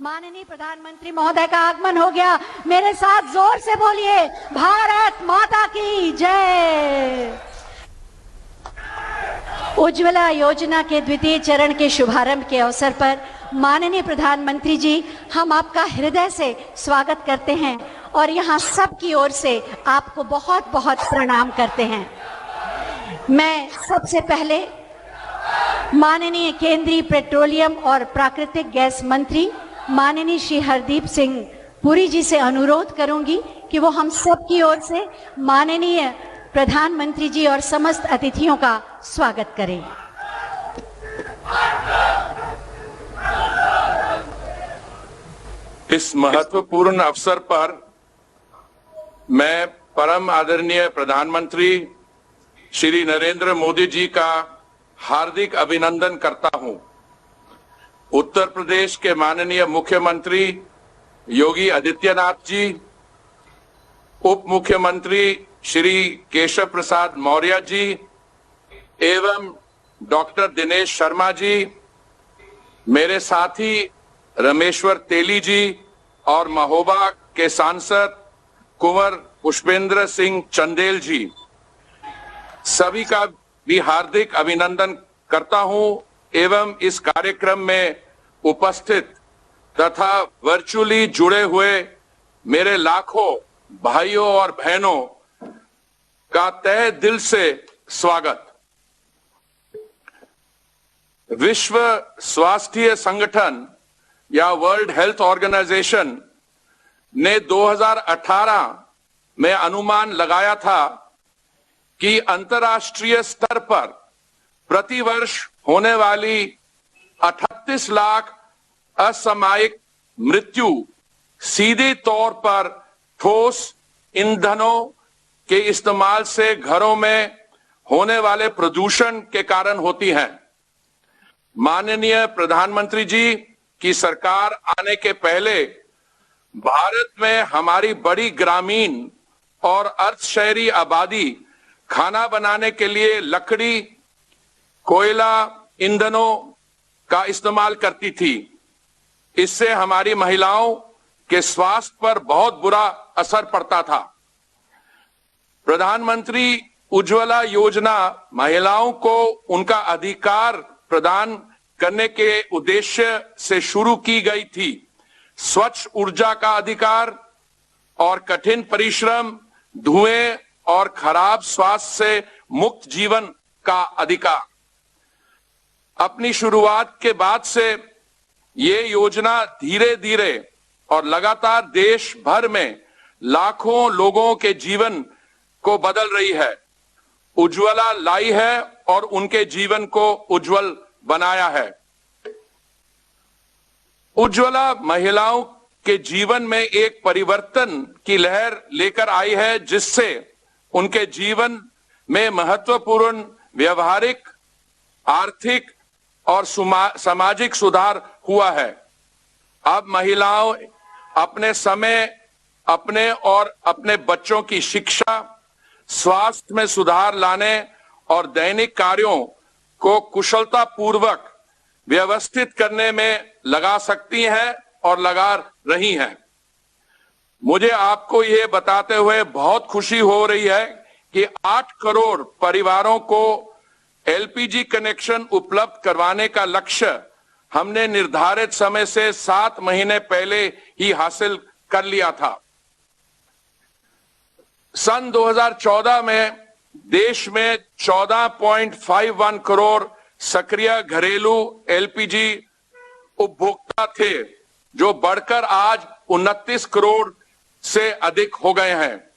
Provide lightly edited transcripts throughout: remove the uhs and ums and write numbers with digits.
माननीय प्रधानमंत्री महोदय का आगमन हो गया। मेरे साथ जोर से बोलिए, भारत माता की जय। उज्ज्वला योजना के द्वितीय चरण के शुभारंभ के अवसर पर माननीय प्रधानमंत्री जी, हम आपका हृदय से स्वागत करते हैं और यहाँ सबकी ओर से आपको बहुत बहुत प्रणाम करते हैं। मैं सबसे पहले माननीय केंद्रीय पेट्रोलियम और प्राकृतिक गैस मंत्री माननीय श्री हरदीप सिंह पुरी जी से अनुरोध करूंगी कि वो हम सब की ओर से माननीय प्रधानमंत्री जी और समस्त अतिथियों का स्वागत करें। इस महत्वपूर्ण अवसर पर मैं परम आदरणीय प्रधानमंत्री श्री नरेंद्र मोदी जी का हार्दिक अभिनंदन करता हूं। उत्तर प्रदेश के माननीय मुख्यमंत्री योगी आदित्यनाथ जी, उप मुख्यमंत्री श्री केशव प्रसाद मौर्य जी एवं डॉक्टर दिनेश शर्मा जी, मेरे साथी रमेश्वर तेली जी और महोबा के सांसद कुंवर पुष्पेंद्र सिंह चंदेल जी, सभी का भी हार्दिक अभिनंदन करता हूं एवं इस कार्यक्रम में उपस्थित तथा वर्चुअली जुड़े हुए मेरे लाखों भाइयों और बहनों का तहे दिल से स्वागत। विश्व स्वास्थ्य संगठन या वर्ल्ड हेल्थ ऑर्गेनाइजेशन ने 2018 में अनुमान लगाया था कि अंतर्राष्ट्रीय स्तर पर प्रतिवर्ष होने वाली 38 लाख असामयिक मृत्यु सीधे तौर पर ठोस ईंधनों के इस्तेमाल से घरों में होने वाले प्रदूषण के कारण होती हैं। माननीय प्रधानमंत्री जी की सरकार आने के पहले भारत में हमारी बड़ी ग्रामीण और अर्ध शहरी आबादी खाना बनाने के लिए लकड़ी, कोयला ईंधनों का इस्तेमाल करती थी। इससे हमारी महिलाओं के स्वास्थ्य पर बहुत बुरा असर पड़ता था। प्रधानमंत्री उज्ज्वला योजना महिलाओं को उनका अधिकार प्रदान करने के उद्देश्य से शुरू की गई थी। स्वच्छ ऊर्जा का अधिकार और कठिन परिश्रम, धुएं और खराब स्वास्थ्य से मुक्त जीवन का अधिकार। अपनी शुरुआत के बाद से ये योजना धीरे धीरे और लगातार देश भर में लाखों लोगों के जीवन को बदल रही है। उज्ज्वला लाई है और उनके जीवन को उज्जवल बनाया है। उज्ज्वला महिलाओं के जीवन में एक परिवर्तन की लहर लेकर आई है, जिससे उनके जीवन में महत्वपूर्ण व्यवहारिक, आर्थिक और सामाजिक सुधार हुआ है। अब महिलाओं अपने समय, अपने और अपने बच्चों की शिक्षा, स्वास्थ्य में सुधार लाने और दैनिक कार्यों को कुशलता पूर्वक व्यवस्थित करने में लगा सकती हैं और लगा रही हैं। मुझे आपको यह बताते हुए बहुत खुशी हो रही है कि 8 करोड़ परिवारों को एलपीजी कनेक्शन उपलब्ध करवाने का लक्ष्य हमने निर्धारित समय से 7 महीने पहले ही हासिल कर लिया था। सन 2014 में देश में 14.51 करोड़ सक्रिय घरेलू एलपीजी उपभोक्ता थे, जो बढ़कर आज 29 करोड़ से अधिक हो गए हैं।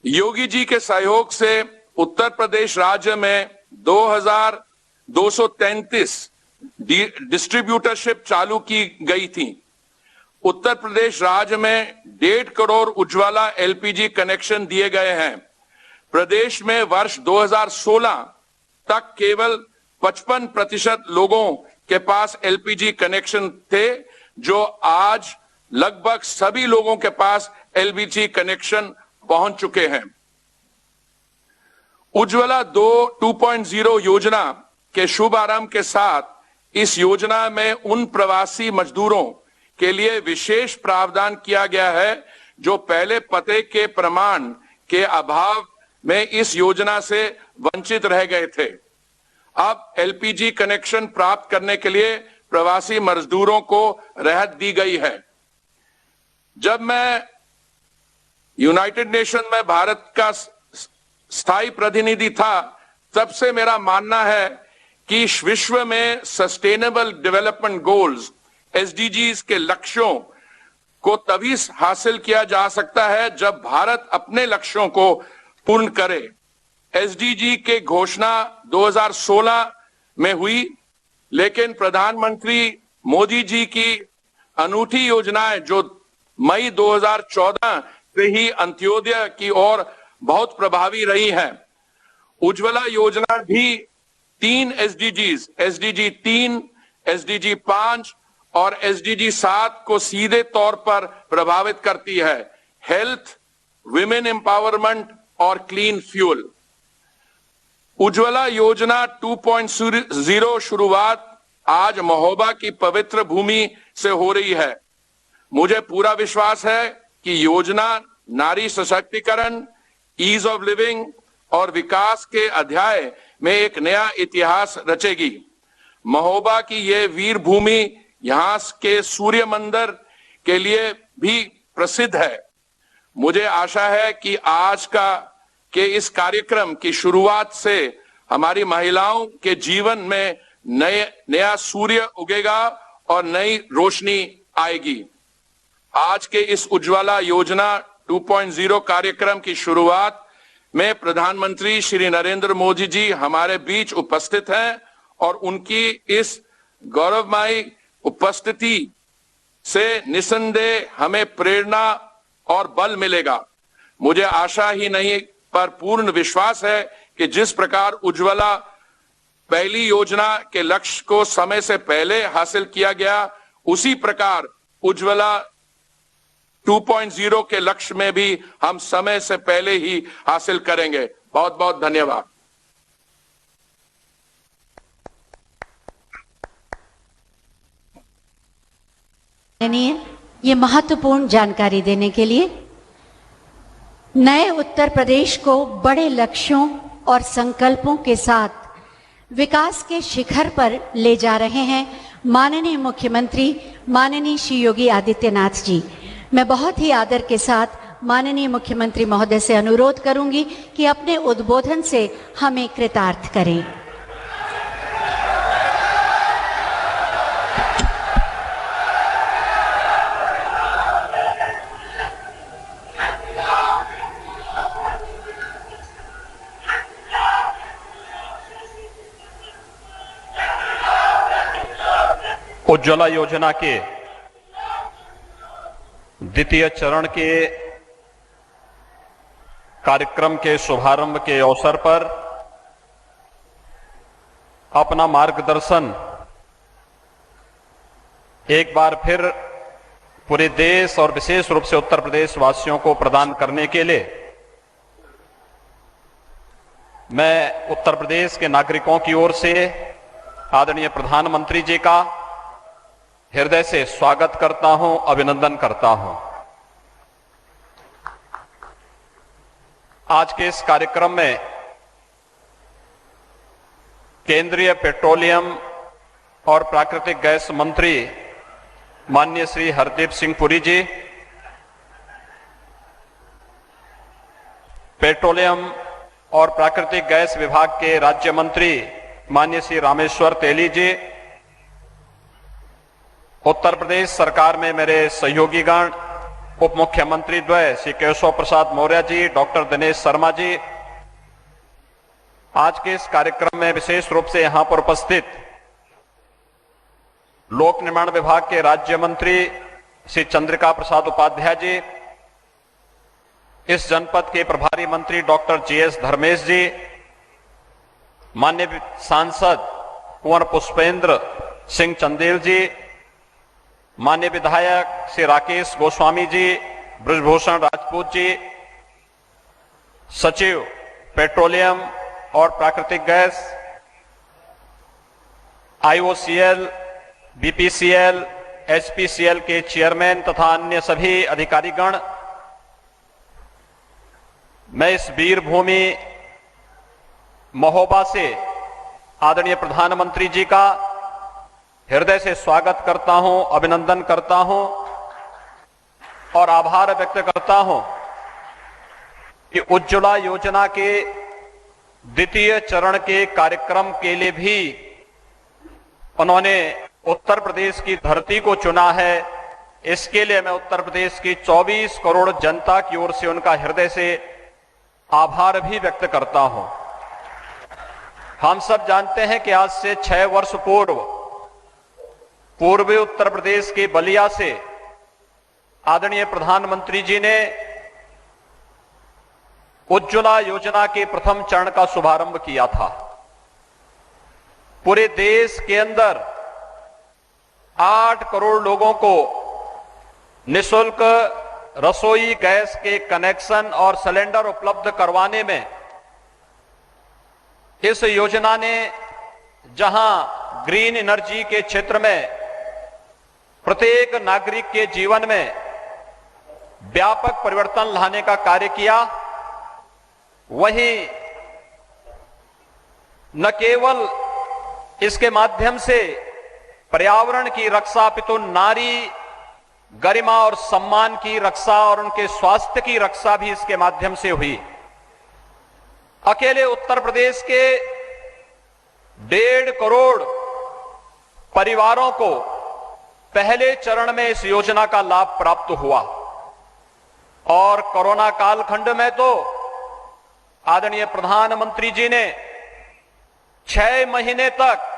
योगी जी के सहयोग से उत्तर प्रदेश राज्य में 2233 डिस्ट्रीब्यूटरशिप चालू की गई थी। उत्तर प्रदेश राज्य में 1.5 करोड़ उज्ज्वला एलपीजी कनेक्शन दिए गए हैं। प्रदेश में वर्ष 2016 तक केवल 55% लोगों के पास एलपीजी कनेक्शन थे, जो आज लगभग सभी लोगों के पास एलपीजी कनेक्शन पहुंच चुके हैं। उज्ज्वला 2.0 योजना के शुभारंभ के साथ इस योजना में उन प्रवासी मजदूरों के लिए विशेष प्रावधान किया गया है, जो पहले पते के प्रमाण के अभाव में इस योजना से वंचित रह गए थे। अब एलपीजी कनेक्शन प्राप्त करने के लिए प्रवासी मजदूरों को राहत दी गई है। जब मैं यूनाइटेड नेशन में भारत का स्थायी प्रतिनिधि था, तब से मेरा मानना है कि विश्व में सस्टेनेबल डेवलपमेंट गोल्स एसडीजीज के लक्ष्यों को तभी हासिल किया जा सकता है जब भारत अपने लक्ष्यों को पूर्ण करे। एसडीजी के घोषणा 2016 में हुई, लेकिन प्रधानमंत्री मोदी जी की अनूठी योजनाएं जो मई 2014 से ही अंत्योदय की ओर बहुत प्रभावी रही हैं। उज्ज्वला योजना भी 3 एसडीजीज, एसडीजी 3, एसडीजी 5 और एसडीजी 7 को सीधे तौर पर प्रभावित करती है: हेल्थ, विमेन एम्पावरमेंट और क्लीन फ्यूल। उज्ज्वला योजना 2.0 शुरुआत आज महोबा की पवित्र भूमि से हो रही है। मुझे पूरा विश्वास है कि योजना नारी सशक्तिकरण, ईज ऑफ लिविंग और विकास के अध्याय में एक नया इतिहास रचेगी। महोबा की यह वीर भूमि यहां के सूर्य मंदिर के लिए भी प्रसिद्ध है। मुझे आशा है कि आज के इस कार्यक्रम की शुरुआत से हमारी महिलाओं के जीवन में नया सूर्य उगेगा और नई रोशनी आएगी। आज के इस उज्ज्वला योजना 2.0 कार्यक्रम की शुरुआत में प्रधानमंत्री श्री नरेंद्र मोदी जी हमारे बीच उपस्थित हैं और उनकी इस गौरवमयी उपस्थिति से निसंदेह हमें प्रेरणा और बल मिलेगा। मुझे आशा ही नहीं पर पूर्ण विश्वास है कि जिस प्रकार उज्ज्वला पहली योजना के लक्ष्य को समय से पहले हासिल किया गया, उसी प्रकार उज्ज्वला 2.0 के लक्ष्य में भी हम समय से पहले ही हासिल करेंगे। बहुत बहुत धन्यवाद। ये महत्वपूर्ण जानकारी देने के लिए नए उत्तर प्रदेश को बड़े लक्ष्यों और संकल्पों के साथ विकास के शिखर पर ले जा रहे हैं माननीय मुख्यमंत्री माननीय श्री योगी आदित्यनाथ जी। मैं बहुत ही आदर के साथ माननीय मुख्यमंत्री महोदय से अनुरोध करूंगी कि अपने उद्बोधन से हमें कृतार्थ करें। उज्ज्वला योजना के द्वितीय चरण के कार्यक्रम के शुभारंभ के अवसर पर अपना मार्गदर्शन एक बार फिर पूरे देश और विशेष रूप से उत्तर प्रदेश वासियों को प्रदान करने के लिए मैं उत्तर प्रदेश के नागरिकों की ओर से आदरणीय प्रधानमंत्री जी का हृदय से स्वागत करता हूं, अभिनंदन करता हूं। आज के इस कार्यक्रम में केंद्रीय पेट्रोलियम और प्राकृतिक गैस मंत्री माननीय श्री हरदीप सिंह पुरी जी, पेट्रोलियम और प्राकृतिक गैस विभाग के राज्य मंत्री माननीय श्री रामेश्वर तेली जी, उत्तर प्रदेश सरकार में मेरे सहयोगीगण, उप मुख्यमंत्री द्वय श्री केशव प्रसाद मौर्य जी, डॉक्टर दिनेश शर्मा जी, आज के इस कार्यक्रम में विशेष रूप से यहां पर उपस्थित लोक निर्माण विभाग के राज्य मंत्री श्री चंद्रिका प्रसाद उपाध्याय जी, इस जनपद के प्रभारी मंत्री डॉक्टर जीएस धर्मेश जी, माननीय सांसद कुंवर पुष्पेंद्र सिंह चंदेल जी, माननीय विधायक श्री राकेश गोस्वामी जी, ब्रजभूषण राजपूत जी, सचिव पेट्रोलियम और प्राकृतिक गैस, आईओसीएल, बीपीसीएल, एचपीसीएल के चेयरमैन तथा अन्य सभी अधिकारीगण, मैं इस वीर भूमि महोबा से आदरणीय प्रधानमंत्री जी का हृदय से स्वागत करता हूं, अभिनंदन करता हूं और आभार व्यक्त करता हूं कि उज्ज्वला योजना के द्वितीय चरण के कार्यक्रम के लिए भी उन्होंने उत्तर प्रदेश की धरती को चुना है। इसके लिए मैं उत्तर प्रदेश की 24 करोड़ जनता की ओर से उनका हृदय से आभार भी व्यक्त करता हूं। हम सब जानते हैं कि आज से 6 वर्ष पूर्वी उत्तर प्रदेश के बलिया से आदरणीय प्रधानमंत्री जी ने उज्ज्वला योजना के प्रथम चरण का शुभारंभ किया था। पूरे देश के अंदर 8 करोड़ लोगों को निःशुल्क रसोई गैस के कनेक्शन और सिलेंडर उपलब्ध करवाने में इस योजना ने जहां ग्रीन एनर्जी के क्षेत्र में प्रत्येक नागरिक के जीवन में व्यापक परिवर्तन लाने का कार्य किया, वहीं न केवल इसके माध्यम से पर्यावरण की रक्षा अपितु नारी गरिमा और सम्मान की रक्षा और उनके स्वास्थ्य की रक्षा भी इसके माध्यम से हुई। अकेले उत्तर प्रदेश के 1.5 करोड़ परिवारों को पहले चरण में इस योजना का लाभ प्राप्त हुआ और कोरोना कालखंड में तो आदरणीय प्रधानमंत्री जी ने 6 महीने तक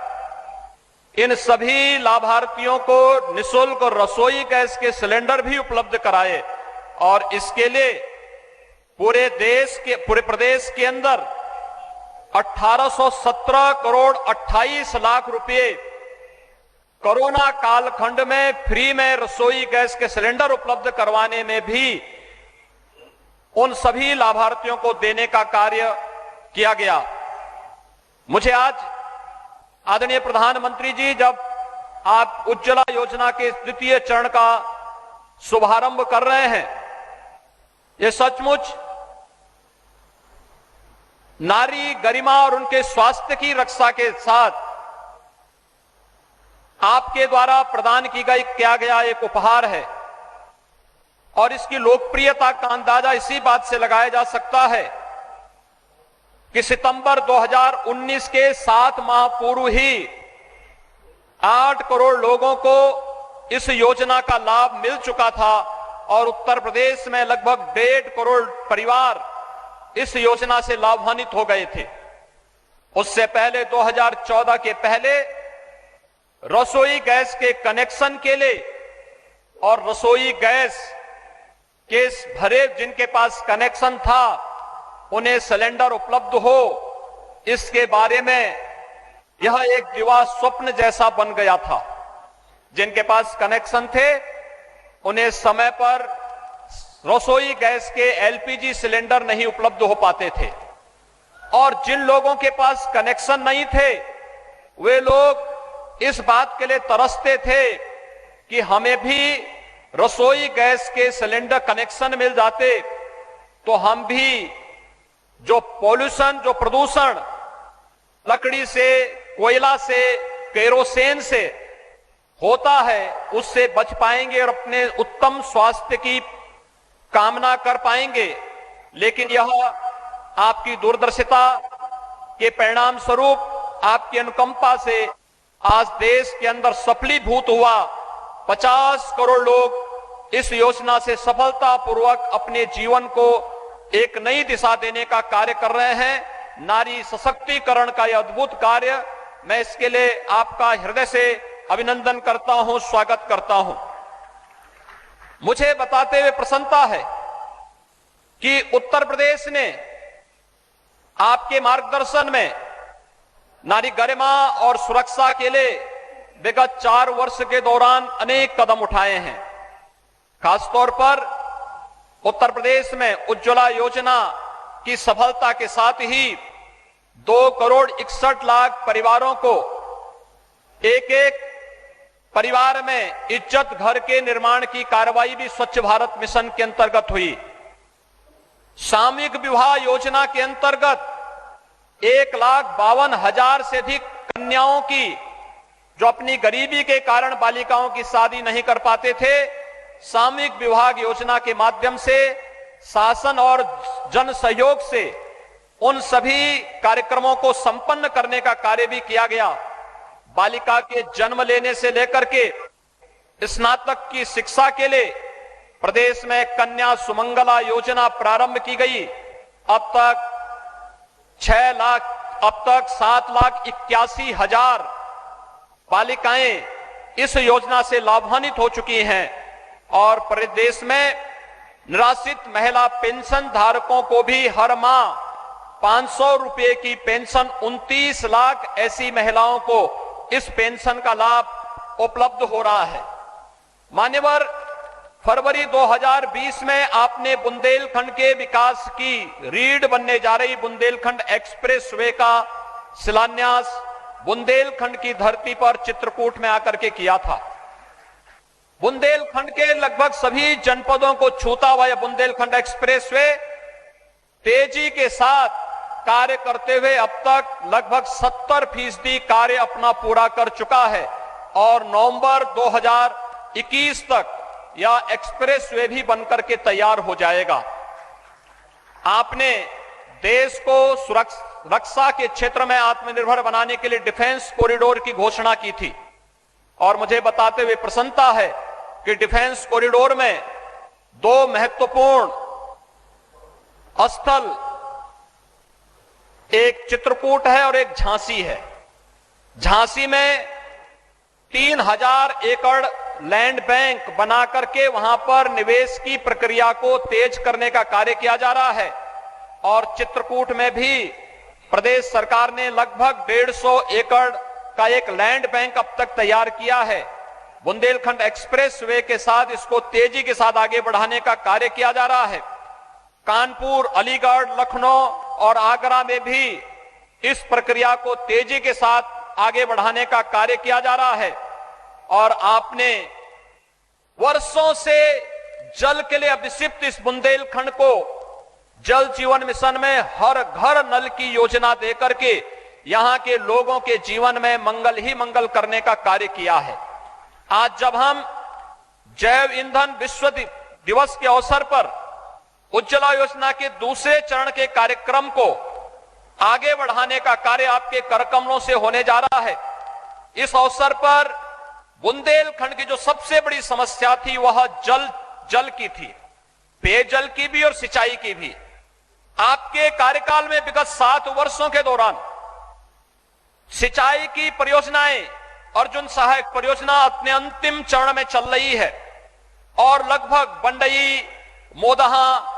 इन सभी लाभार्थियों को निःशुल्क रसोई गैस के सिलेंडर भी उपलब्ध कराए और इसके लिए पूरे प्रदेश के अंदर 1817 करोड़ 28 लाख रुपए कोरोना कालखंड में फ्री में रसोई गैस के सिलेंडर उपलब्ध करवाने में भी उन सभी लाभार्थियों को देने का कार्य किया गया। मुझे आज आदरणीय प्रधानमंत्री जी, जब आप उज्ज्वला योजना के द्वितीय चरण का शुभारंभ कर रहे हैं, ये सचमुच नारी गरिमा और उनके स्वास्थ्य की रक्षा के साथ आपके द्वारा प्रदान किया गया एक उपहार है और इसकी लोकप्रियता का अंदाजा इसी बात से लगाया जा सकता है कि सितंबर 2019 के 7 माह पूर्व ही 8 करोड़ लोगों को इस योजना का लाभ मिल चुका था और उत्तर प्रदेश में लगभग 1.5 करोड़ परिवार इस योजना से लाभान्वित हो गए थे। उससे पहले 2014 के पहले रसोई गैस के कनेक्शन के लिए और रसोई गैस के भरे जिनके पास कनेक्शन था उन्हें सिलेंडर उपलब्ध हो, इसके बारे में यह एक दिवा स्वप्न जैसा बन गया था। जिनके पास कनेक्शन थे उन्हें समय पर रसोई गैस के एलपीजी सिलेंडर नहीं उपलब्ध हो पाते थे और जिन लोगों के पास कनेक्शन नहीं थे वे लोग इस बात के लिए तरसते थे कि हमें भी रसोई गैस के सिलेंडर कनेक्शन मिल जाते तो हम भी जो पॉल्यूशन, जो प्रदूषण लकड़ी से, कोयला से, केरोसिन से होता है उससे बच पाएंगे और अपने उत्तम स्वास्थ्य की कामना कर पाएंगे। लेकिन यह आपकी दूरदर्शिता के परिणाम स्वरूप, आपकी अनुकंपा से आज देश के अंदर सफलीभूत हुआ। 50 करोड़ लोग इस योजना से सफलतापूर्वक अपने जीवन को एक नई दिशा देने का कार्य कर रहे हैं। नारी सशक्तिकरण का यह अद्भुत कार्य, मैं इसके लिए आपका हृदय से अभिनंदन करता हूं, स्वागत करता हूं। मुझे बताते हुए प्रसन्नता है कि उत्तर प्रदेश ने आपके मार्गदर्शन में नारी गरिमा और सुरक्षा के लिए विगत 4 वर्ष के दौरान अनेक कदम उठाए हैं। खासतौर पर उत्तर प्रदेश में उज्ज्वला योजना की सफलता के साथ ही 2 करोड़ 61 लाख परिवारों को एक परिवार में इज्जत घर के निर्माण की कार्रवाई भी स्वच्छ भारत मिशन के अंतर्गत हुई। सामूहिक विवाह योजना के अंतर्गत 1,52,000 से अधिक कन्याओं की, जो अपनी गरीबी के कारण बालिकाओं की शादी नहीं कर पाते थे, सामूहिक विवाह योजना के माध्यम से शासन और जन सहयोग से उन सभी कार्यक्रमों को संपन्न करने का कार्य भी किया गया। बालिका के जन्म लेने से लेकर के स्नातक की शिक्षा के लिए प्रदेश में कन्या सुमंगला योजना प्रारंभ की गई। अब तक 7,81,000 बालिकाएं इस योजना से लाभान्वित हो चुकी हैं और प्रदेश में निराश्रित महिला पेंशन धारकों को भी हर माह 500 रुपए की पेंशन 29 लाख ऐसी महिलाओं को इस पेंशन का लाभ उपलब्ध हो रहा है। मान्यवर, फरवरी 2020 में आपने बुंदेलखंड के विकास की रीढ़ बनने जा रही बुंदेलखंड एक्सप्रेसवे का शिलान्यास बुंदेलखंड की धरती पर चित्रकूट में आकर के किया था। बुंदेलखंड के लगभग सभी जनपदों को छूता हुआ यह बुंदेलखंड एक्सप्रेसवे तेजी के साथ कार्य करते हुए अब तक लगभग 70% कार्य अपना पूरा कर चुका है और नवंबर 2021 तक यह एक्सप्रेसवे भी बनकर के तैयार हो जाएगा। आपने देश को रक्षा के क्षेत्र में आत्मनिर्भर बनाने के लिए डिफेंस कॉरिडोर की घोषणा की थी और मुझे बताते हुए प्रसन्नता है कि डिफेंस कॉरिडोर में 2 महत्वपूर्ण स्थल, एक चित्रकूट है और एक झांसी है। झांसी में 3,000 एकड़ लैंड बैंक बना करके वहां पर निवेश की प्रक्रिया को तेज करने का कार्य किया जा रहा है और चित्रकूट में भी प्रदेश सरकार ने लगभग 150 एकड़ का एक लैंड बैंक अब तक तैयार किया है। बुंदेलखंड एक्सप्रेसवे के साथ इसको तेजी के साथ आगे बढ़ाने का कार्य किया जा रहा है। कानपुर, अलीगढ़, लखनऊ और आगरा में भी इस प्रक्रिया को तेजी के साथ आगे बढ़ाने का कार्य किया जा रहा है और आपने वर्षों से जल के लिए अभिषिक्त इस बुंदेलखंड को जल जीवन मिशन में हर घर नल की योजना देकर के यहां के लोगों के जीवन में मंगल ही मंगल करने का कार्य किया है। आज जब हम जैव ईंधन विश्व दिवस के अवसर पर उज्ज्वला योजना के दूसरे चरण के कार्यक्रम को आगे बढ़ाने का कार्य आपके करकमलों से होने जा रहा है, इस अवसर पर बुंदेलखंड की जो सबसे बड़ी समस्या थी वह जल की थी, पेयजल की भी और सिंचाई की भी। आपके कार्यकाल में विगत 7 वर्षों के दौरान सिंचाई की परियोजनाएं अर्जुन सहायक परियोजना अपने अंतिम चरण में चल रही है और लगभग बंडई, मोदहा,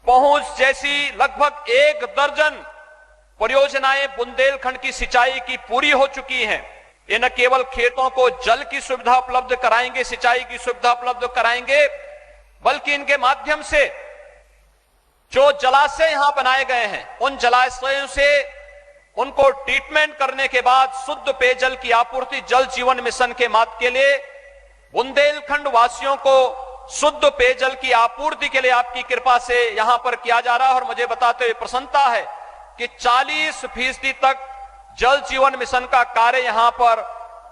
पहुंच जैसी लगभग 1 दर्जन परियोजनाएं बुंदेलखंड की सिंचाई की पूरी हो चुकी हैं। ये न केवल खेतों को जल की सुविधा उपलब्ध कराएंगे, सिंचाई की सुविधा उपलब्ध कराएंगे, बल्कि इनके माध्यम से जो जलाशय यहां बनाए गए हैं उन जलाशयों से उनको ट्रीटमेंट करने के बाद शुद्ध पेयजल की आपूर्ति जल जीवन मिशन के माध्यम के लिए बुंदेलखंड वासियों को शुद्ध पेयजल की आपूर्ति के लिए आपकी कृपा से यहां पर किया जा रहा है और मुझे बताते हुए प्रसन्नता है कि 40% तक जल जीवन मिशन का कार्य यहां पर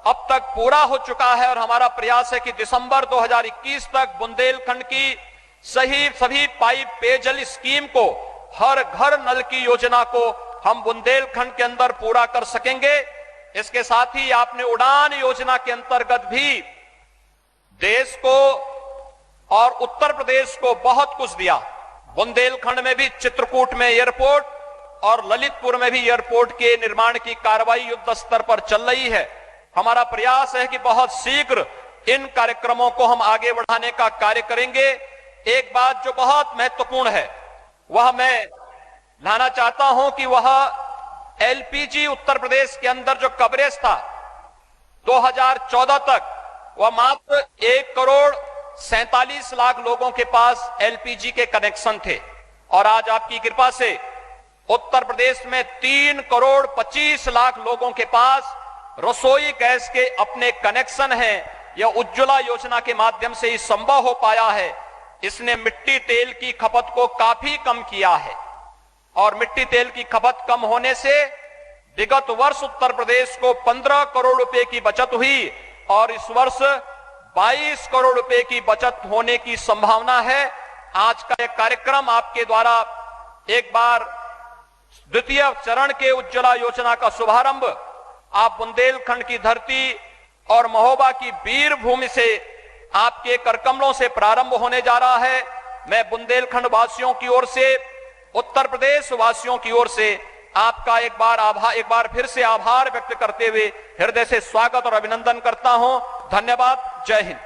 अब तक पूरा हो चुका है और हमारा प्रयास है कि दिसंबर 2021 तक बुंदेलखंड की सभी पाइप पेयजल स्कीम को, हर घर नल की योजना को हम बुंदेलखंड के अंदर पूरा कर सकेंगे। इसके साथ ही आपने उड़ान योजना के अंतर्गत भी देश को और उत्तर प्रदेश को बहुत कुछ दिया। बुंदेलखंड में भी चित्रकूट में एयरपोर्ट और ललितपुर में भी एयरपोर्ट के निर्माण की कार्रवाई युद्ध स्तर पर चल रही है। हमारा प्रयास है कि बहुत शीघ्र इन कार्यक्रमों को हम आगे बढ़ाने का कार्य करेंगे। एक बात जो बहुत महत्वपूर्ण है वह मैं लाना चाहता हूं कि वह एलपीजी उत्तर प्रदेश के अंदर जो कवरेज था 2014 तक वह मात्र 1,47,00,000 लोगों के पास एलपीजी के कनेक्शन थे और आज आपकी कृपा से उत्तर प्रदेश में 3,25,00,000 लोगों के पास रसोई गैस के अपने कनेक्शन हैं, यह उज्ज्वला योजना के माध्यम से ही संभव हो पाया है। इसने मिट्टी तेल की खपत को काफी कम किया है और मिट्टी तेल की खपत कम होने से विगत वर्ष उत्तर प्रदेश को 15 करोड़ रुपए की बचत हुई और इस वर्ष 22 करोड़ रुपए की बचत होने की संभावना है। आज का यह कार्यक्रम आपके द्वारा एक बार द्वितीय चरण के उज्ज्वला योजना का शुभारंभ आप बुंदेलखंड की धरती और महोबा की वीर भूमि से आपके करकमलों से प्रारंभ होने जा रहा है। मैं बुंदेलखंड वासियों की ओर से, उत्तर प्रदेश वासियों की ओर से आपका एक बार फिर से आभार व्यक्त करते हुए हृदय से स्वागत और अभिनंदन करता हूं। धन्यवाद। जय हिंद।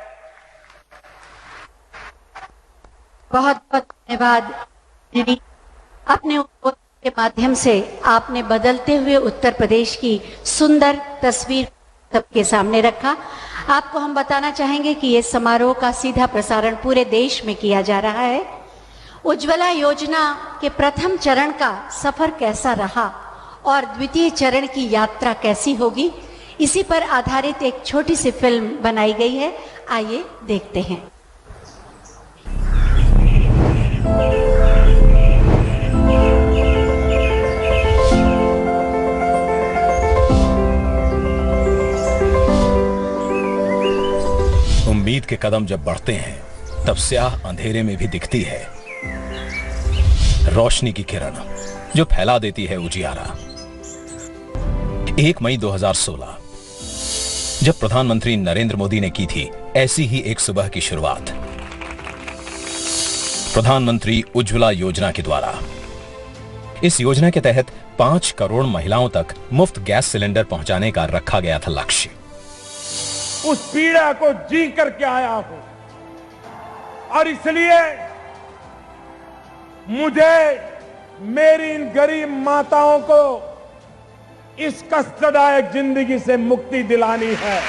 बहुत बहुत धन्यवाद दीदी। अपने उद्बोधन के माध्यम से आपने बदलते हुए उत्तर प्रदेश की सुंदर तस्वीर सबके सामने रखा। आपको हम बताना चाहेंगे कि ये समारोह का सीधा प्रसारण पूरे देश में किया जा रहा है। उज्ज्वला योजना के प्रथम चरण का सफर कैसा रहा और द्वितीय चरण की यात्रा कैसी होगी, इसी पर आधारित एक छोटी सी फिल्म बनाई गई है। आइए देखते हैं। उम्मीद के कदम जब बढ़ते हैं तब स्याह अंधेरे में भी दिखती है रोशनी की किरण जो फैला देती है उजियारा। 1 मई 2016 जब प्रधानमंत्री नरेंद्र मोदी ने की थी ऐसी ही एक सुबह की शुरुआत प्रधानमंत्री उज्ज्वला योजना के द्वारा। इस योजना के तहत 5 करोड़ महिलाओं तक मुफ्त गैस सिलेंडर पहुंचाने का रखा गया था लक्ष्य। उस पीड़ा को जी करके आया हूं और इसलिए मुझे मेरी इन गरीब माताओं को इस कष्टदायक जिंदगी से मुक्ति दिलानी है।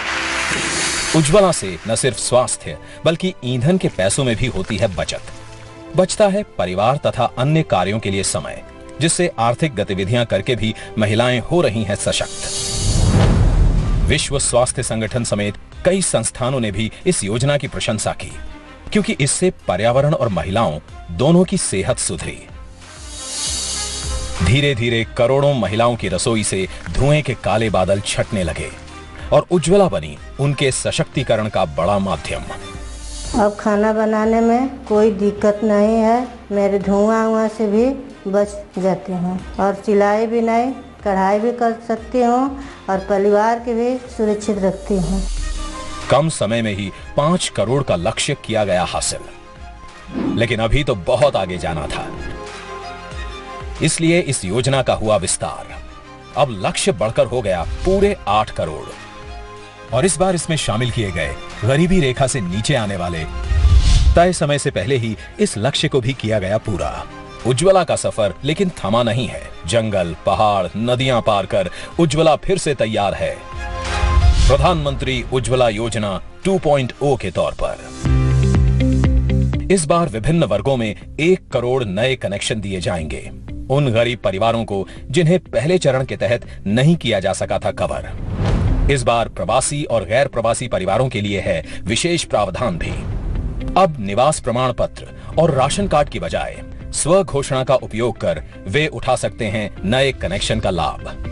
उज्ज्वला से न सिर्फ स्वास्थ्य बल्कि ईंधन के पैसों में भी होती है बचत। बचता है परिवार तथा अन्य कार्यों के लिए समय, जिससे आर्थिक गतिविधियां करके भी महिलाएं हो रही हैं सशक्त। विश्व स्वास्थ्य संगठन समेत कई संस्थानों ने भी इस योजना की प्रशंसा की, क्योंकि इससे पर्यावरण और महिलाओं दोनों की सेहत सुधरी। धीरे धीरे करोड़ों महिलाओं की रसोई से धुएं के काले बादल छटने लगे और उज्ज्वला बनी उनके सशक्तिकरण का बड़ा माध्यम। अब खाना बनाने में कोई दिक्कत नहीं है। मेरे धुआं से भी बच जाती हूँ और सिलाई भी नहीं, कढ़ाई भी कर सकती हूँ और परिवार के भी सुरक्षित रखती हूँ। कम समय में ही 5 करोड़ का लक्ष्य किया गया हासिल, लेकिन अभी तो बहुत आगे जाना था। इसलिए इस योजना का हुआ विस्तार। अब लक्ष्य बढ़कर हो गया पूरे 8 करोड़ और इस बार इसमें शामिल किए गए गरीबी रेखा से नीचे आने वाले तय समय से पहले ही इस लक्ष्य को भी किया गया पूरा। उज्ज्वला का सफर लेकिन थमा नहीं है। जंगल, पहाड़, नदियां पार कर उज्ज्वला फिर से तैयार है प्रधानमंत्री उज्ज्वला योजना 2.0 के तौर पर। इस बार विभिन्न वर्गों में 1 करोड़ नए कनेक्शन दिए जाएंगे उन गरीब परिवारों को जिन्हें पहले चरण के तहत नहीं किया जा सका था कवर। इस बार प्रवासी और गैर प्रवासी परिवारों के लिए है विशेष प्रावधान भी। अब निवास प्रमाण पत्र और राशन कार्ड की बजाय स्व घोषणा का उपयोग कर वे उठा सकते हैं नए कनेक्शन का लाभ।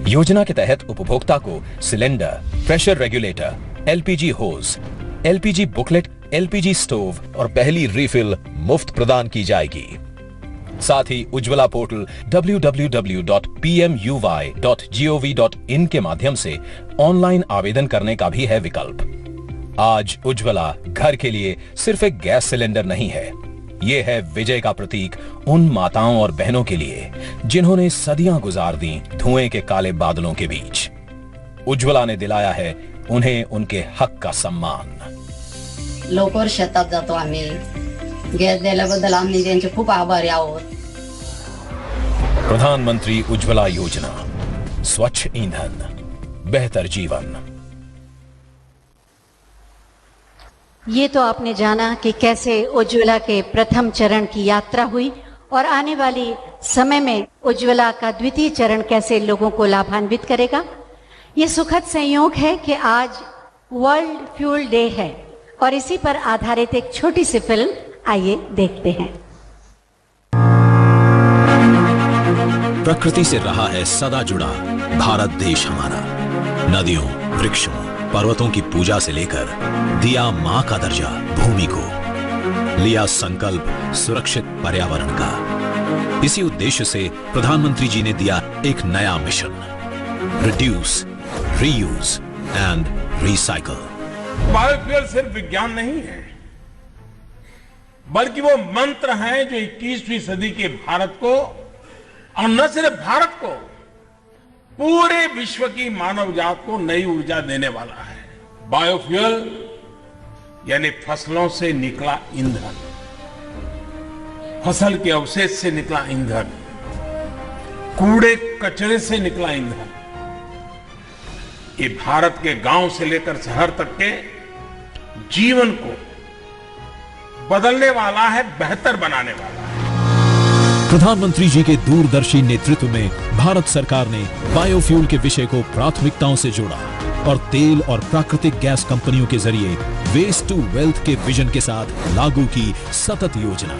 योजना के तहत उपभोक्ता को सिलेंडर, प्रेशर रेगुलेटर, एलपीजी होज, एलपीजी बुकलेट, एलपीजी स्टोव और पहली रिफिल मुफ्त प्रदान की जाएगी। साथ ही उज्ज्वला पोर्टल www.pmuy.gov.in के माध्यम से ऑनलाइन आवेदन करने का भी है विकल्प। आज उज्ज्वला घर के लिए सिर्फ एक गैस सिलेंडर नहीं है, ये है विजय का प्रतीक उन माताओं और बहनों के लिए जिन्होंने सदियां गुजार दी धुएं के काले बादलों के बीच। उज्ज्वला ने दिलाया है उन्हें उनके हक का सम्मान। लवकर शेतात जातो आम्ही। गॅस दिल्याबद्दल आम्ही त्यांचे खूप आभारी आहोत। प्रधानमंत्री उज्ज्वला योजना, स्वच्छ ईंधन, बेहतर जीवन। ये तो आपने जाना कि कैसे उज्ज्वला के प्रथम चरण की यात्रा हुई और आने वाली समय में उज्ज्वला का द्वितीय चरण कैसे लोगों को लाभान्वित करेगा। ये सुखद संयोग है कि आज वर्ल्ड फ्यूल डे है और इसी पर आधारित एक छोटी सी फिल्म आइए देखते हैं। प्रकृति से रहा है सदा जुड़ा भारत देश हमारा। नदियों, वृक्षों, पर्वतों की पूजा से लेकर दिया मां का दर्जा भूमि को। लिया संकल्प सुरक्षित पर्यावरण का। इसी उद्देश्य से प्रधानमंत्री जी ने दिया एक नया mission, reduce, reuse and recycle. Biofuel सिर्फ विज्ञान नहीं है, बल्कि वो मंत्र है जो 21वीं सदी के भारत को, और न सिर्फ भारत को, पूरे विश्व की मानव जात को नई ऊर्जा देने वाला है। बायोफ्यूल यानी फसलों से निकला ईंधन, फसल के अवशेष से निकला ईंधन, कूड़े कचरे से निकला ईंधन। ये भारत के गांव से लेकर शहर तक के जीवन को बदलने वाला है, बेहतर बनाने वाला है। प्रधानमंत्री जी के दूरदर्शी नेतृत्व में भारत सरकार ने बायोफ्यूल के विषय को प्राथमिकताओं से जोड़ा और तेल और प्राकृतिक गैस कंपनियों के जरिए वेस्ट टू वेल्थ के विजन के साथ लागू की सतत योजना,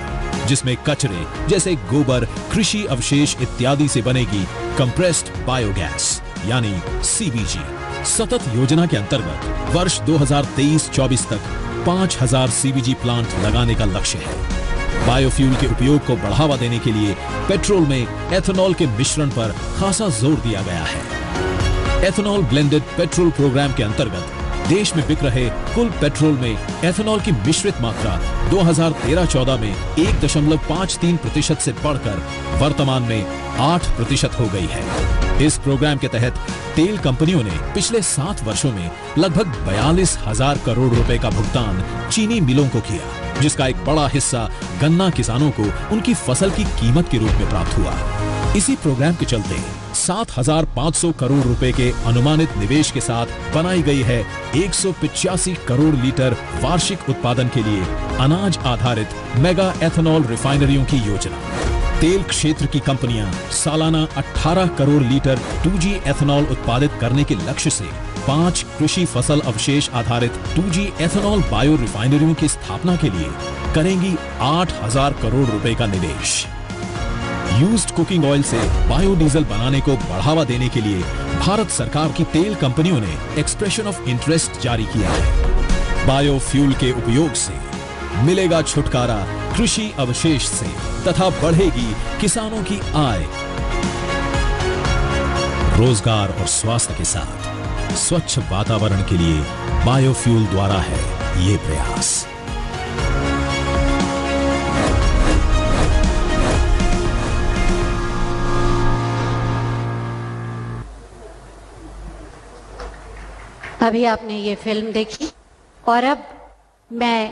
जिसमें कचरे जैसे गोबर, कृषि अवशेष इत्यादि से बनेगी कंप्रेस्ड बायोगैस यानी सीबीजी। सतत योजना के अंतर्गत वर्ष 2023-24 तक 5000 सीबीजी प्लांट लगाने का लक्ष्य है। बायोफ्यूल के उपयोग को बढ़ावा देने के लिए पेट्रोल में एथेनॉल के मिश्रण पर खासा जोर दिया गया है। एथेनॉल ब्लेंडेड पेट्रोल प्रोग्राम के अंतर्गत देश में बिक रहे कुल पेट्रोल में एथेनॉल की मिश्रित मात्रा 2013-14 में 1.53% से बढ़कर वर्तमान में 8% हो गई है। इस प्रोग्राम के तहत तेल कंपनियों ने पिछले 7 वर्षों में लगभग 42,000 करोड़ रुपए का भुगतान चीनी मिलों को किया, जिसका एक बड़ा हिस्सा गन्ना किसानों को उनकी फसल की कीमत के रूप में प्राप्त हुआ। इसी प्रोग्राम के चलते 7,500 करोड़ रुपए के अनुमानित निवेश के साथ बनाई गई है 185 करोड़ लीटर वार्षिक उत्पादन के लिए अनाज आधारित मेगा एथेनॉल रिफाइनरियों की योजना। तेल क्षेत्र की कंपनियां सालाना 18 करोड़ लीटर 2G एथेनॉल उत्पादित करने के लक्ष्य से 5 कृषि फसल अवशेष आधारित 2G एथेनॉल बायो रिफाइनरियों की स्थापना के लिए करेंगी 8,000 करोड़ रुपए का निवेश। यूज्ड कुकिंग ऑयल से बायोडीजल बनाने को बढ़ावा देने के लिए भारत सरकार की तेल कंपनियों ने एक्सप्रेशन ऑफ इंटरेस्ट जारी किया है। बायोफ्यूल के उपयोग से मिलेगा छुटकारा कृषि अवशेष से तथा बढ़ेगी किसानों की आय। रोजगार और स्वास्थ्य के साथ स्वच्छ वातावरण के लिए बायोफ्यूल द्वारा है ये प्रयास। अभी आपने ये फिल्म देखी और अब मैं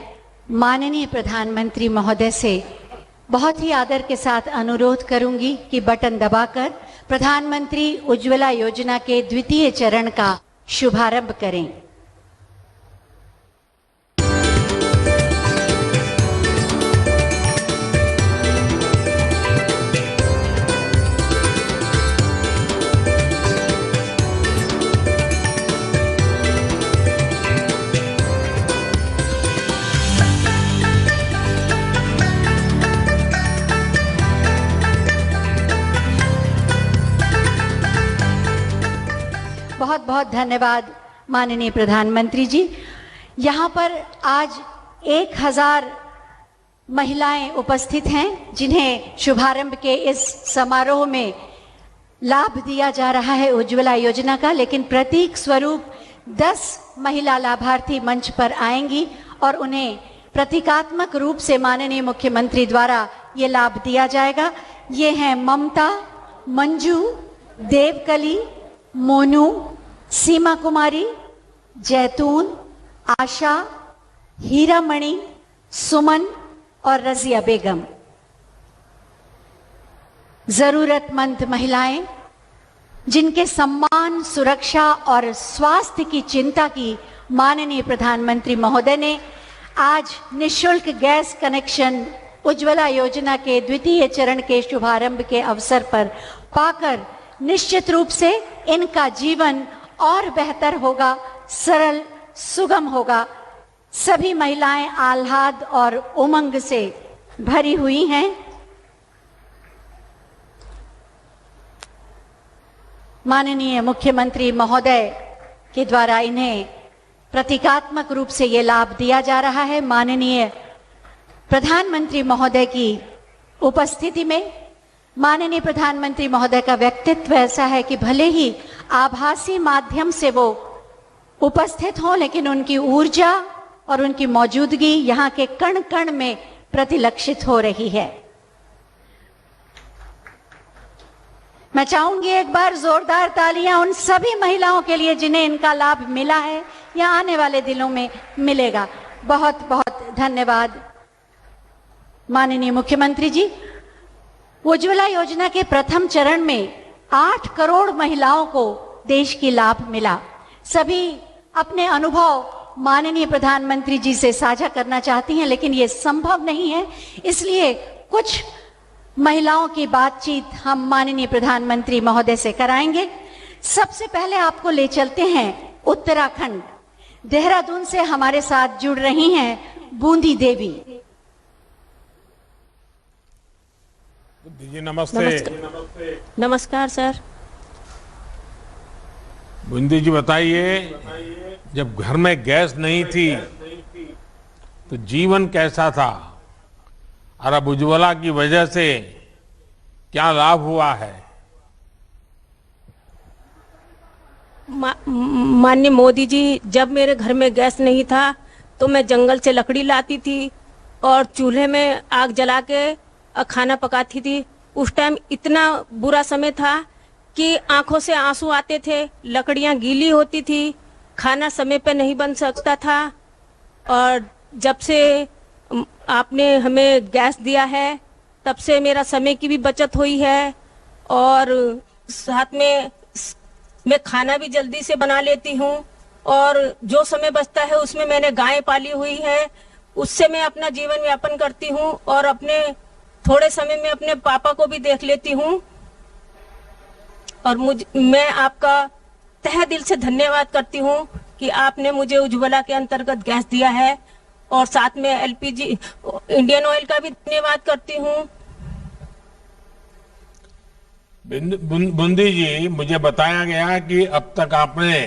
माननीय प्रधानमंत्री महोदय से बहुत ही आदर के साथ अनुरोध करूंगी कि बटन दबाकर प्रधानमंत्री उज्ज्वला योजना के द्वितीय चरण का शुभारंभ करें। बहुत बहुत धन्यवाद माननीय प्रधानमंत्री जी। यहाँ पर आज 1000 महिलाएं उपस्थित हैं जिन्हें शुभारंभ के इस समारोह में लाभ दिया जा रहा है उज्ज्वला योजना का, लेकिन प्रतीक स्वरूप 10 महिला लाभार्थी मंच पर आएंगी और उन्हें प्रतीकात्मक रूप से माननीय मुख्यमंत्री द्वारा ये लाभ दिया जाएगा। ये हैं ममता, मंजू, देवकली, मोनू, सीमा कुमारी, जैतून, आशा, हीरामणि, सुमन और रजिया बेगम। जरूरतमंद महिलाएं जिनके सम्मान, सुरक्षा और स्वास्थ्य की चिंता की माननीय प्रधानमंत्री महोदय ने आज निःशुल्क गैस कनेक्शन उज्ज्वला योजना के द्वितीय चरण के शुभारंभ के अवसर पर पाकर निश्चित रूप से इनका जीवन और बेहतर होगा, सरल सुगम होगा। सभी महिलाएं आह्लाद और उमंग से भरी हुई हैं। माननीय मुख्यमंत्री महोदय के द्वारा इन्हें प्रतीकात्मक रूप से ये लाभ दिया जा रहा है। माननीय प्रधानमंत्री महोदय की उपस्थिति में, माननीय प्रधानमंत्री महोदय का व्यक्तित्व ऐसा है कि भले ही आभासी माध्यम से वो उपस्थित हों, लेकिन उनकी ऊर्जा और उनकी मौजूदगी यहाँ के कण कण में प्रतिलक्षित हो रही है। मैं चाहूंगी एक बार जोरदार तालियां उन सभी महिलाओं के लिए जिन्हें इनका लाभ मिला है या आने वाले दिनों में मिलेगा। बहुत बहुत धन्यवाद माननीय मुख्यमंत्री जी। उज्ज्वला योजना के प्रथम चरण में 8 करोड़ महिलाओं को देश की लाभ मिला। सभी अपने अनुभव माननीय प्रधानमंत्री जी से साझा करना चाहती हैं, लेकिन ये संभव नहीं है, इसलिए कुछ महिलाओं की बातचीत हम माननीय प्रधानमंत्री महोदय से कराएंगे। सबसे पहले आपको ले चलते हैं उत्तराखंड। देहरादून से हमारे साथ जुड़ रही हैं बूंदी देवी। जी नमस्ते। नमस्कार सर। बूंदी जी बताइए, जब घर में गैस नहीं थी तो जीवन कैसा था, और अब उज्ज्वला की वजह से क्या लाभ हुआ है? माननीय मोदी जी, जब मेरे घर में गैस नहीं था तो मैं जंगल से लकड़ी लाती थी और चूल्हे में आग जला के खाना पकाती थी। उस टाइम इतना बुरा समय था कि आंखों से आंसू आते थे, लकड़ियां गीली होती थी, खाना समय पे नहीं बन सकता था। और जब से आपने हमें गैस दिया है तब से मेरा समय की भी बचत हुई है, और साथ में मैं खाना भी जल्दी से बना लेती हूँ, और जो समय बचता है उसमें मैंने गाय पाली हुई है, उससे मैं अपना जीवन यापन करती हूँ, और अपने थोड़े समय में अपने पापा को भी देख लेती हूँ। और मैं आपका तहे दिल से धन्यवाद करती हूँ कि आपने मुझे उज्ज्वला के अंतर्गत गैस दिया है, और साथ में एलपीजी इंडियन ऑयल का भी धन्यवाद करती हूँ। बूंदी जी, मुझे बताया गया कि अब तक आपने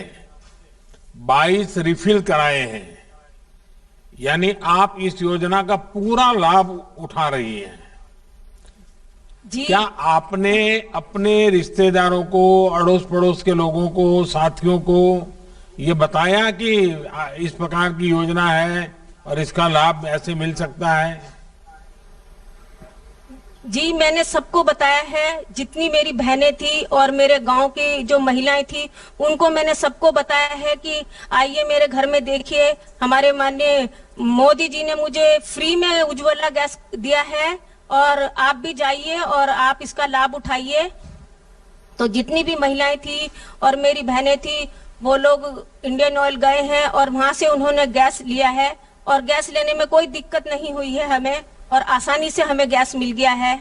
22 रिफिल कराए हैं, यानी आप इस योजना का पूरा लाभ उठा रही हैं। जी। क्या आपने अपने रिश्तेदारों को, अड़ोस पड़ोस के लोगों को, साथियों को ये बताया कि इस प्रकार की योजना है और इसका लाभ ऐसे मिल सकता है? जी, मैंने सबको बताया है। जितनी मेरी बहनें थी और मेरे गांव की जो महिलाएं थी उनको मैंने सबको बताया है कि आइए मेरे घर में देखिए, हमारे माननीय मोदी जी ने मुझे फ्री में उज्ज्वला गैस दिया है, और आप भी जाइए और आप इसका लाभ उठाइए। तो जितनी भी महिलाएं थी और मेरी बहनें थी वो लोग इंडियन ऑयल गए हैं और वहां से उन्होंने गैस लिया है, और गैस लेने में कोई दिक्कत नहीं हुई है हमें, और आसानी से हमें गैस मिल गया है।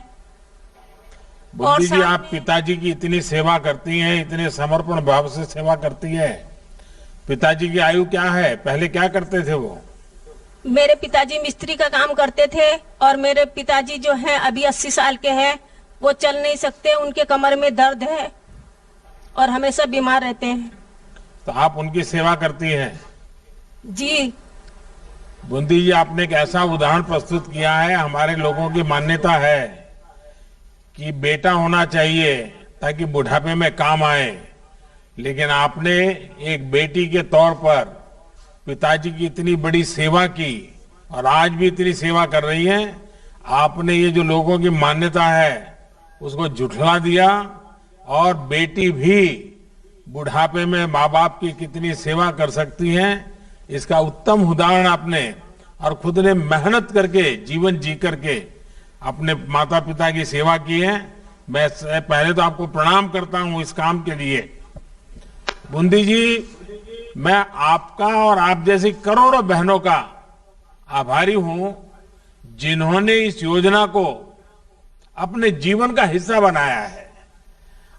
बूंदी जी, आप पिताजी की इतनी सेवा करती हैं, इतने समर्पण भाव से सेवा करती हैं। पिताजी की आयु क्या है? पहले क्या करते थे वो? मेरे पिताजी मिस्त्री का काम करते थे, और मेरे पिताजी जो हैं अभी 80 साल के हैं, वो चल नहीं सकते, उनके कमर में दर्द है और हमेशा बीमार रहते हैं। तो आप उनकी सेवा करती हैं? जी। बूंदी जी, आपने एक ऐसा उदाहरण प्रस्तुत किया है। हमारे लोगों की मान्यता है कि बेटा होना चाहिए ताकि बुढ़ापे में काम आए, लेकिन आपने एक बेटी के तौर पर पिताजी की इतनी बड़ी सेवा की और आज भी इतनी सेवा कर रही हैं। आपने ये जो लोगों की मान्यता है उसको झुठला दिया, और बेटी भी बुढ़ापे में माँ बाप की कितनी सेवा कर सकती हैं, इसका उत्तम उदाहरण आपने, और खुद ने मेहनत करके जीवन जी करके अपने माता पिता की सेवा की है। मैं पहले तो आपको प्रणाम करता हूं इस काम के लिए। बूंदी जी, मैं आपका और आप जैसी करोड़ों बहनों का आभारी हूं जिन्होंने इस योजना को अपने जीवन का हिस्सा बनाया है।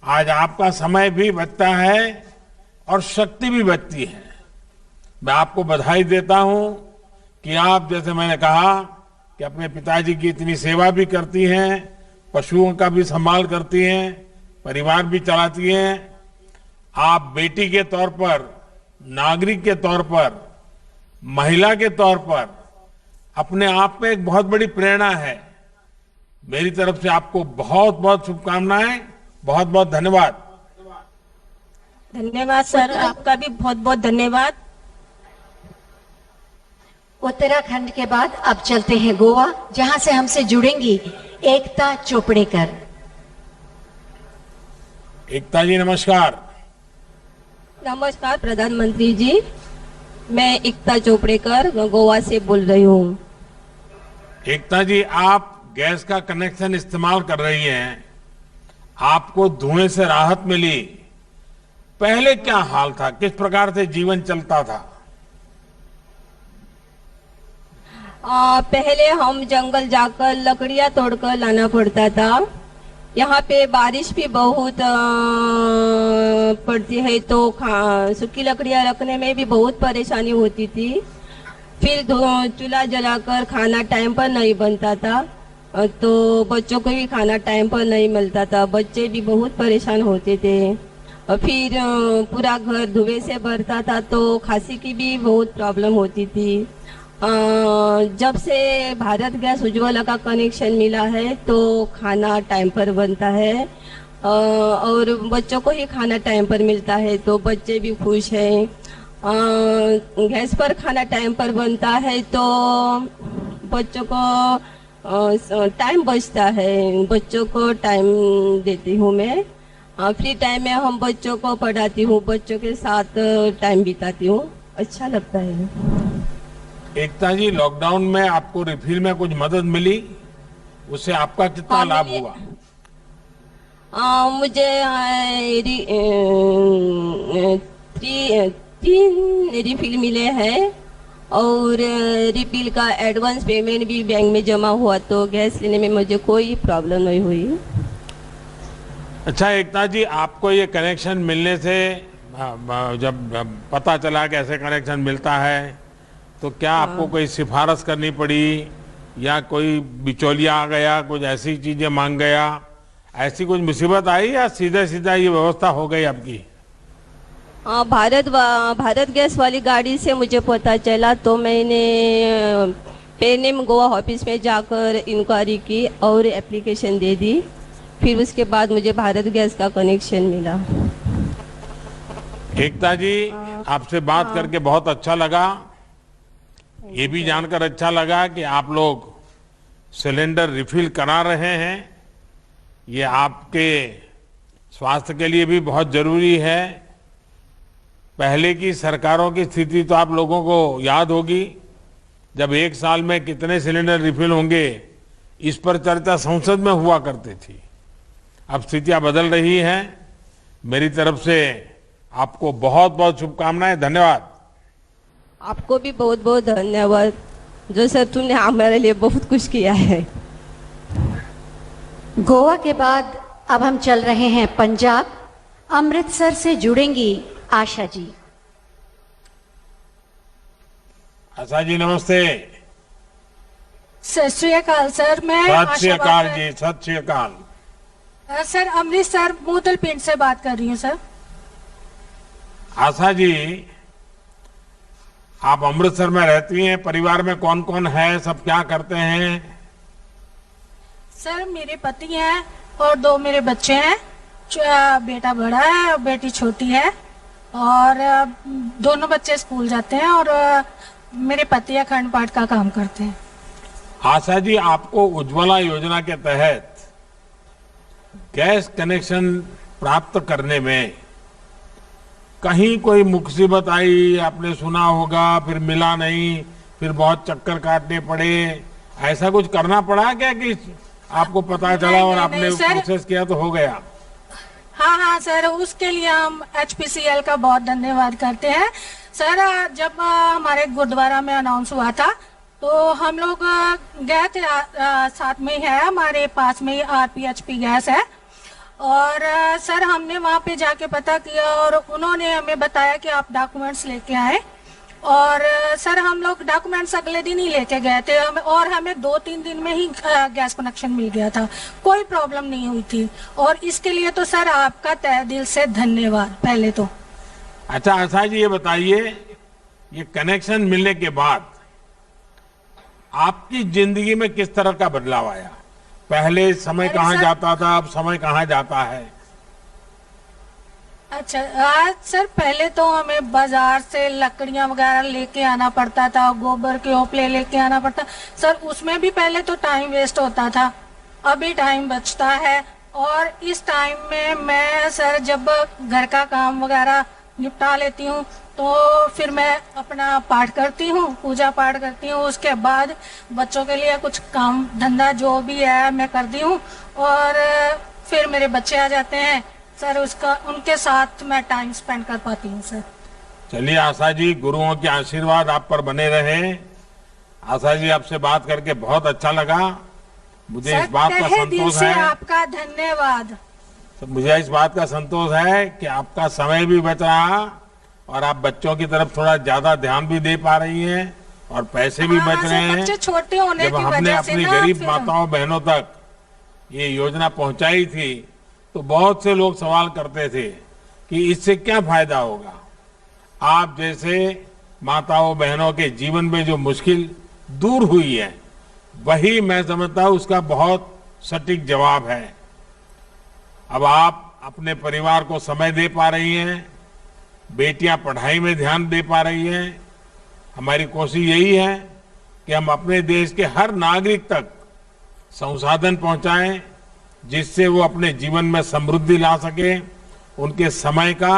आज आपका समय भी बचता है, और शक्ति भी बचती है। मैं आपको बधाई देता हूं कि आप, जैसे मैंने कहा, कि अपने पिताजी की इतनी सेवा भी करती हैं, पशुओं का भी संभाल करती हैं, परिवार भी चलाती हैं। आप बेटी के तौर पर, नागरिक के तौर पर, महिला के तौर पर अपने आप में एक बहुत बड़ी प्रेरणा है। मेरी तरफ से आपको बहुत बहुत शुभकामनाएं, बहुत बहुत धन्यवाद। धन्यवाद सर, आपका भी बहुत बहुत धन्यवाद। उत्तराखंड के बाद अब चलते हैं गोवा, जहां से हमसे जुड़ेंगी एकता चोपड़ेकर। एकता जी नमस्कार। नमस्कार प्रधानमंत्री जी, मैं एकता चोपड़ेकर गोवा से बोल रही हूँ। एकता जी, आप गैस का कनेक्शन इस्तेमाल कर रही हैं, आपको धुएं से राहत मिली। पहले क्या हाल था, किस प्रकार से जीवन चलता था? पहले हम जंगल जाकर लकड़ियां तोड़कर लाना पड़ता था। यहाँ पे बारिश भी बहुत पड़ती है तो सूखी लकड़ियां रखने में भी बहुत परेशानी होती थी। फिर चूल्हा जलाकर खाना टाइम पर नहीं बनता था, तो बच्चों को भी खाना टाइम पर नहीं मिलता था, बच्चे भी बहुत परेशान होते थे। और फिर पूरा घर धुएं से भरता था तो खांसी की भी बहुत प्रॉब्लम होती थी। जब से भारत गैस उज्ज्वला का कनेक्शन मिला है तो खाना टाइम पर बनता है और बच्चों को ही खाना टाइम पर मिलता है तो बच्चे भी खुश हैं। गैस पर खाना टाइम पर बनता है तो बच्चों को टाइम बचता है, बच्चों को टाइम देती हूँ मैं। फ्री टाइम में हम बच्चों को पढ़ाती हूँ, बच्चों के साथ टाइम बिताती हूँ, अच्छा लगता है। एकता जी, लॉकडाउन में आपको रिफिल में कुछ मदद मिली, उससे आपका कितना लाभ हुआ? मुझे 3 रिफिल मिले हैं और रिफिल का एडवांस पेमेंट भी बैंक में जमा हुआ तो गैस लेने में मुझे कोई प्रॉब्लम नहीं हुई। अच्छा एकता जी, आपको ये कनेक्शन मिलने से जब पता चला कि ऐसे कनेक्शन मिलता है तो क्या आपको कोई सिफारिश करनी पड़ी या कोई बिचौलिया आ गया, कुछ ऐसी चीजें मांग गया, ऐसी कुछ मुसीबत आई या सीधा सीधा ये व्यवस्था हो गई आपकी? भारत गैस वाली गाड़ी से मुझे पता चला तो मैंने पेनेम गोवा ऑफिस में जाकर इंक्वायरी की और एप्लीकेशन दे दी। फिर उसके बाद मुझे भारत गैस का कनेक्शन मिला। एकता जी, आपसे बात करके बहुत अच्छा लगा। ये भी जानकर अच्छा लगा कि आप लोग सिलेंडर रिफिल करा रहे हैं। ये आपके स्वास्थ्य के लिए भी बहुत जरूरी है। पहले की सरकारों की स्थिति तो आप लोगों को याद होगी, जब एक साल में कितने सिलेंडर रिफिल होंगे इस पर चर्चा संसद में हुआ करती थी। अब स्थितियां बदल रही हैं। मेरी तरफ से आपको बहुत बहुत शुभकामनाएं, धन्यवाद। आपको भी बहुत बहुत धन्यवाद, जो सर तुमने हमारे लिए बहुत कुछ किया है। गोवा के बाद अब हम चल रहे हैं पंजाब, अमृतसर से जुड़ेंगी आशा जी। आशा जी नमस्ते। सत श्री अकाल सर, मैं सत श्री अकाल जी, सत श्री अकाल। सर अमृतसर मूतल पिंड से बात कर रही हूँ सर। आशा जी, आप अमृतसर में रहती हैं, परिवार में कौन कौन है, सब क्या करते हैं? सर मेरे पति हैं और 2 मेरे बच्चे हैं। बेटा बड़ा है और बेटी छोटी है और दोनों बच्चे स्कूल जाते हैं और मेरे पति अखंड पाठ का काम करते हैं। आशा जी, आपको उज्ज्वला योजना के तहत गैस कनेक्शन प्राप्त करने में कहीं कोई मुसीबत आई, आपने सुना होगा, फिर मिला नहीं, फिर बहुत चक्कर काटने पड़े, ऐसा कुछ करना पड़ा क्या कि आपको पता चला और आपने प्रोसेस किया तो हो गया? हाँ सर, उसके लिए हम HPCL का बहुत धन्यवाद करते हैं। सर जब हमारे गुरुद्वारा में अनाउंस हुआ था तो हम लोग गए थे, साथ में ही है, हमारे पास में ही RPHP गैस है और सर हमने वहाँ पे जाके पता किया और उन्होंने हमें बताया कि आप डॉक्यूमेंट्स लेके आए। और सर हम लोग डॉक्यूमेंट्स अगले दिन ही लेके गए थे और हमें 2-3 दिन में ही गैस कनेक्शन मिल गया था, कोई प्रॉब्लम नहीं हुई थी। और इसके लिए तो सर आपका तहे दिल से धन्यवाद पहले तो। अच्छा आशा जी, ये बताइए, ये कनेक्शन मिलने के बाद आपकी जिंदगी में किस तरह का बदलाव आया? पहले समय कहाँ जाता था, अब समय कहाँ जाता है? अच्छा आज सर पहले तो हमें बाजार से लकड़ियां वगैरह लेके आना पड़ता था, गोबर के ओपले लेके आना पड़ता सर, उसमें भी पहले तो टाइम वेस्ट होता था, अभी टाइम बचता है। और इस टाइम में मैं सर जब घर का काम वगैरह निपटा लेती हूँ तो फिर मैं अपना पाठ करती हूँ, पूजा पाठ करती हूँ, उसके बाद बच्चों के लिए कुछ काम धंधा जो भी है मैं करती हूँ और फिर मेरे बच्चे आ जाते हैं सर, उसका उनके साथ मैं टाइम स्पेंड कर पाती हूँ सर। चलिए आशा जी, गुरुओं के आशीर्वाद आप पर बने रहे। आशा जी, आपसे बात करके बहुत अच्छा लगा। मुझे इस बात का संतोष है, आपका धन्यवाद। तो मुझे इस बात का संतोष है कि आपका समय भी बच रहा और आप बच्चों की तरफ थोड़ा ज्यादा ध्यान भी दे पा रही हैं और पैसे भी बच रहे हैं। बच्चे छोटे होने जब की हमने वजह से अपनी गरीब माताओं बहनों तक ये योजना पहुंचाई थी तो बहुत से लोग सवाल करते थे कि इससे क्या फायदा होगा। आप जैसे माताओं बहनों के जीवन में जो मुश्किल दूर हुई है, वही मैं समझता हूं उसका बहुत सटीक जवाब है। अब आप अपने परिवार को समय दे पा रही हैं, बेटियां पढ़ाई में ध्यान दे पा रही हैं। हमारी कोशिश यही है कि हम अपने देश के हर नागरिक तक संसाधन पहुंचाएं जिससे वो अपने जीवन में समृद्धि ला सके, उनके समय का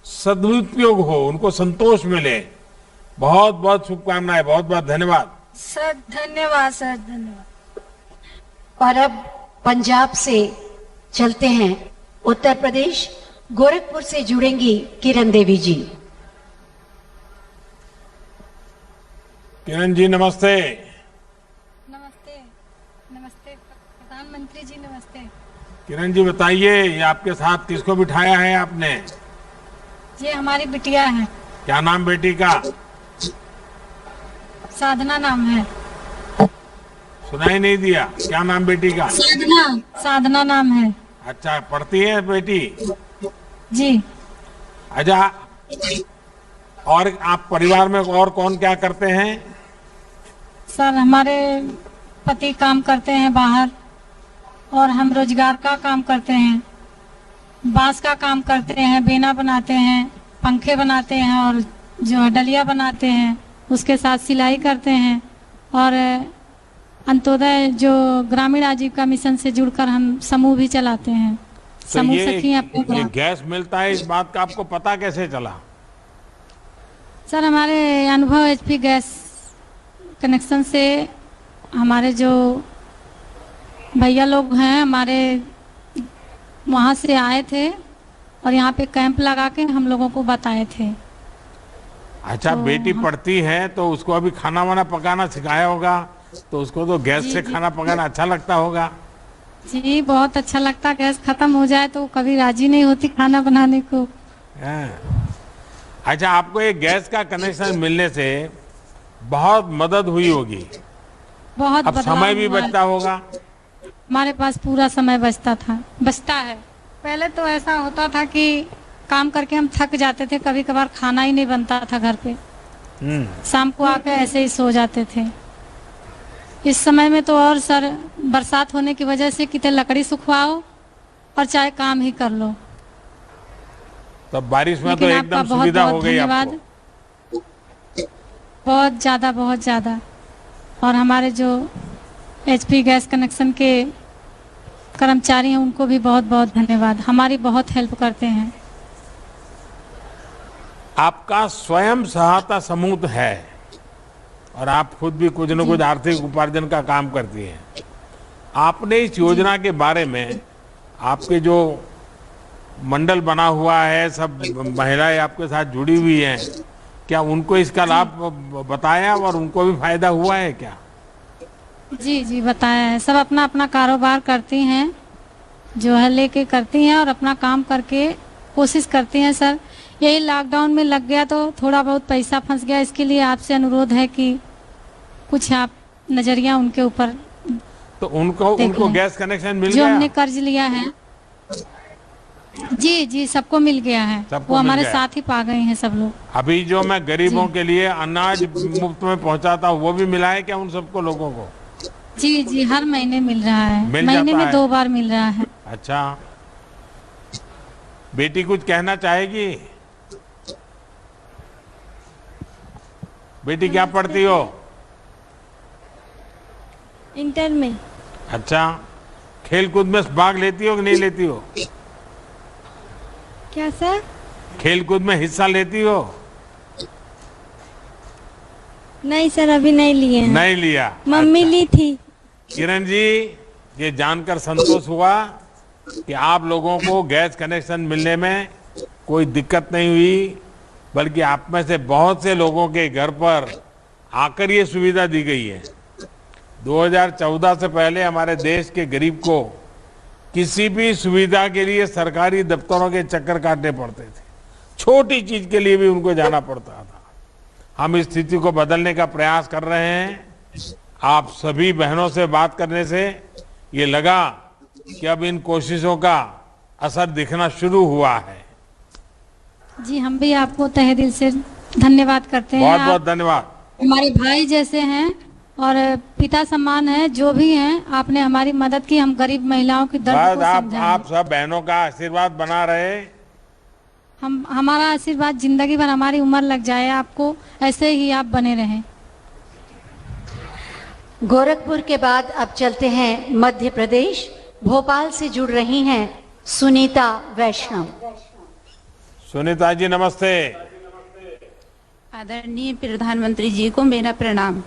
सदुपयोग हो, उनको संतोष मिले। बहुत बहुत शुभकामनाएं, बहुत बहुत धन्यवाद सर। धन्यवाद सर, धन्यवाद। और अब पंजाब से चलते हैं उत्तर प्रदेश, गोरखपुर से जुड़ेंगी किरण देवी जी। किरण जी नमस्ते। नमस्ते। नमस्ते प्रधानमंत्री जी, नमस्ते। किरण जी बताइए, ये आपके साथ किसको बिठाया है आपने? ये हमारी बिटिया है। क्या नाम बेटी का? साधना नाम है। सुनाई नहीं दिया, क्या नाम बेटी का? साधना। साधना नाम है। अच्छा, पढ़ती है बेटी? जी। अच्छा, और आप परिवार में और कौन क्या करते हैं? सर हमारे पति काम करते हैं बाहर और हम रोजगार का काम करते हैं, बांस का काम करते हैं, बेना बनाते हैं, पंखे बनाते हैं और जो डलिया बनाते हैं, उसके साथ सिलाई करते हैं। और अंत्योदय जो ग्रामीण आजीविका मिशन से जुड़कर हम समूह भी चलाते हैं। तो समूह ये गैस मिलता है, इस बात का आपको पता कैसे चला? सर हमारे अनुभव एचपी गैस कनेक्शन से हमारे जो भैया लोग हैं हमारे वहाँ से आए थे और यहाँ पे कैंप लगा के हम लोगों को बताए थे। अच्छा, तो बेटी पढ़ती है तो उसको अभी खाना वाना पकाना सिखाया होगा, तो उसको तो गैस से खाना पकाना अच्छा लगता होगा। जी बहुत अच्छा लगता, गैस खत्म हो जाए तो कभी राजी नहीं होती खाना बनाने को। अच्छा, आपको ये गैस का कनेक्शन मिलने से बहुत मदद हुई होगी। बहुत अब समय भी बचता होगा। हमारे पास पूरा समय बचता है। पहले तो ऐसा होता था कि काम करके हम थक जाते थे, कभी कभार खाना ही नहीं बनता था घर पे, शाम को आकर ऐसे ही सो जाते थे। इस समय में तो और सर बरसात होने की वजह से कितने लकड़ी सुखवाओ और चाहे काम ही कर लो। तब बारिश में तो एकदम सुविधा हो गई आपको। बहुत ज्यादा। और हमारे जो एचपी गैस कनेक्शन के कर्मचारी हैं उनको भी बहुत बहुत धन्यवाद, हमारी बहुत हेल्प करते हैं। आपका स्वयं सहायता समूह है और आप खुद भी कुछ न कुछ आर्थिक उपार्जन का काम करती हैं। आपने इस योजना के बारे में, आपके जो मंडल बना हुआ है, सब महिलाएं आपके साथ जुड़ी हुई हैं, क्या उनको इसका लाभ बताया और उनको भी फायदा हुआ है क्या? जी बताया है। सब अपना अपना कारोबार करती हैं जो है लेके करती हैं और अपना काम करके कोशिश करती हैं सर। यही लॉकडाउन में लग गया तो थोड़ा बहुत पैसा फंस गया, इसके लिए आपसे अनुरोध है कि कुछ आप नजरिया उनके ऊपर। तो उनको गैस कनेक्शन मिल जो गया? हमने कर्ज लिया है जी जी सबको मिल गया है, वो हमारे साथ ही पा गए हैं सब लोग। अभी जो मैं गरीबों के लिए अनाज मुफ्त में पहुंचाता हूँ वो भी मिला है क्या उन सबको लोगों को? जी जी हर महीने मिल रहा है, मिल महीने जाता में है। 2 बार मिल रहा है। अच्छा, बेटी कुछ कहना चाहेगी? बेटी क्या पढ़ती हो? इंटर में। अच्छा, खेल कूद में भाग लेती हो कि नहीं लेती हो? क्या सर? खेल कूद में हिस्सा लेती हो? नहीं सर, अभी नहीं लिए हैं। नहीं लिया? मम्मी ली थी। किरण जी, ये जानकर संतोष हुआ कि आप लोगों को गैस कनेक्शन मिलने में कोई दिक्कत नहीं हुई, बल्कि आप में से बहुत से लोगों के घर पर आकर ये सुविधा दी गई है। 2014 से पहले हमारे देश के गरीब को किसी भी सुविधा के लिए सरकारी दफ्तरों के चक्कर काटने पड़ते थे, छोटी चीज के लिए भी उनको जाना पड़ता था। हम इस स्थिति को बदलने का प्रयास कर रहे हैं। आप सभी बहनों से बात करने से ये लगा कि अब इन कोशिशों का असर दिखना शुरू हुआ है। जी हम भी आपको तहे दिल से धन्यवाद करते हैं। बहुत बहुत धन्यवाद। हमारे भाई जैसे हैं और पिता समान है, जो भी हैं आपने हमारी मदद की, हम गरीब महिलाओं की दर्द को समझा। आप सब बहनों का आशीर्वाद बना रहे। हमारा आशीर्वाद जिंदगी भर, हमारी उम्र लग जाए आपको, ऐसे ही आप बने रहें। गोरखपुर के बाद अब चलते हैं मध्य प्रदेश। भोपाल से जुड़ रही हैं सुनीता वैष्णव। सुनीता जी नमस्ते। आदरणीय प्रधानमंत्री जी को मेरा प्रणाम।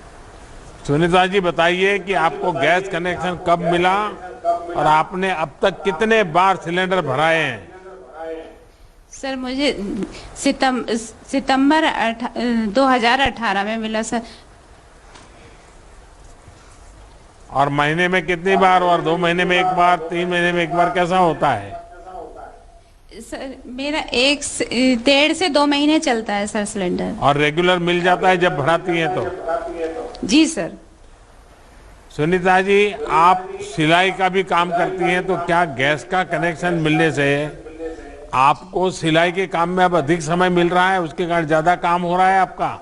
सुनीता जी बताइए कि आपको गैस कनेक्शन कब मिला और आपने अब तक कितने बार सिलेंडर भराए हैं? सर मुझे सितंबर 2018 में मिला सर। और महीने में कितनी बार, और 2 महीने में एक बार, 3 महीने में एक बार, कैसा होता है? सर मेरा 1.5 से 2 महीने चलता है सर सिलेंडर। और रेगुलर मिल जाता है जब भराती हैं तो? जी सर। सुनीता जी, आप सिलाई का भी काम करती हैं, तो क्या गैस का कनेक्शन मिलने से आपको सिलाई के काम में अब अधिक समय मिल रहा है, उसके कारण ज्यादा काम हो रहा है आपका?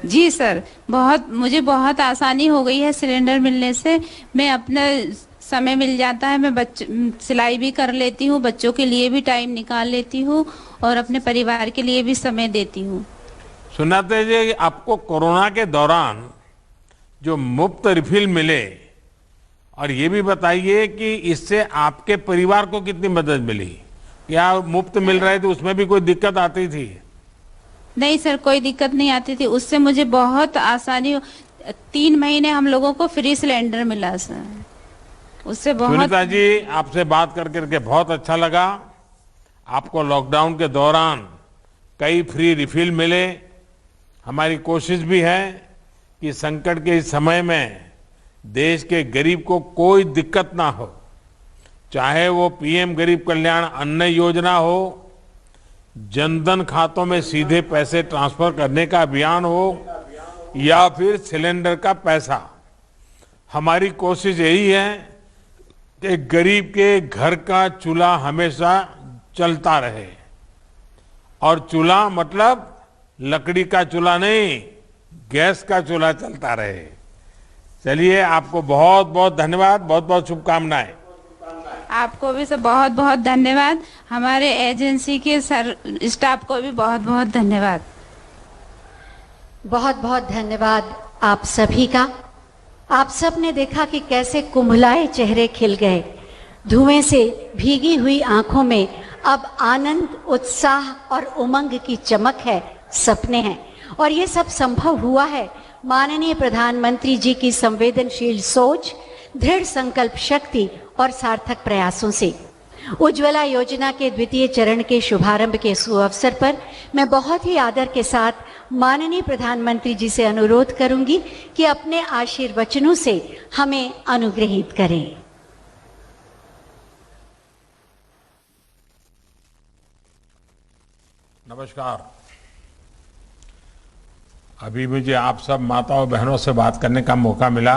जी सर, मुझे बहुत आसानी हो गई है सिलेंडर मिलने से। मैं अपना समय मिल जाता है, मैं सिलाई भी कर लेती हूँ, बच्चों के लिए भी टाइम निकाल लेती हूँ और अपने परिवार के लिए भी समय देती हूँ। सुनाते जी, आपको कोरोना के दौरान जो मुफ्त रिफिल मिले, और ये भी बताइए कि इससे आपके परिवार को कितनी मदद मिली? क्या मुफ्त मिल रहे थे उसमें भी कोई दिक्कत आती थी? नहीं सर, कोई दिक्कत नहीं आती थी, उससे मुझे बहुत आसानी। 3 महीने हम लोगों को फ्री सिलेंडर मिला सर, उससे बहुत। सुनीता जी, आपसे बात करके बहुत अच्छा लगा। आपको लॉकडाउन के दौरान कई फ्री रिफिल मिले। हमारी कोशिश भी है कि संकट के इस समय में देश के गरीब को कोई दिक्कत ना हो, चाहे वो पीएम गरीब कल्याण अन्न योजना हो, जनधन खातों में सीधे पैसे ट्रांसफर करने का अभियान हो, या फिर सिलेंडर का पैसा। हमारी कोशिश यही है कि गरीब के घर का चूल्हा हमेशा चलता रहे। और चूल्हा मतलब लकड़ी का चूल्हा नहीं, गैस का चूल्हा चलता रहे। चलिए, आपको बहुत बहुत धन्यवाद, बहुत बहुत शुभकामनाएं। आपको भी सर बहुत बहुत धन्यवाद। हमारे एजेंसी के स्टाफ को भी बहुत बहुत धन्यवाद। बहुत बहुत धन्यवाद आप सभी का। आप सब ने देखा कि कैसे कुंभलाए चेहरे खिल गए। धुएं से भीगी हुई आंखों में अब आनंद, उत्साह और उमंग की चमक है, सपने हैं। और ये सब संभव हुआ है माननीय प्रधानमंत्री जी की संवेदनशील सोच, दृढ़ संकल्प शक्ति और सार्थक प्रयासों से। उज्ज्वला योजना के 2य चरण के शुभारंभ के सुअवसर पर मैं बहुत ही आदर के साथ माननीय प्रधानमंत्री जी से अनुरोध करूंगी कि अपने आशीर्वचनों से हमें अनुग्रहित करें। नमस्कार। अभी मुझे आप सब माताओं बहनों से बात करने का मौका मिला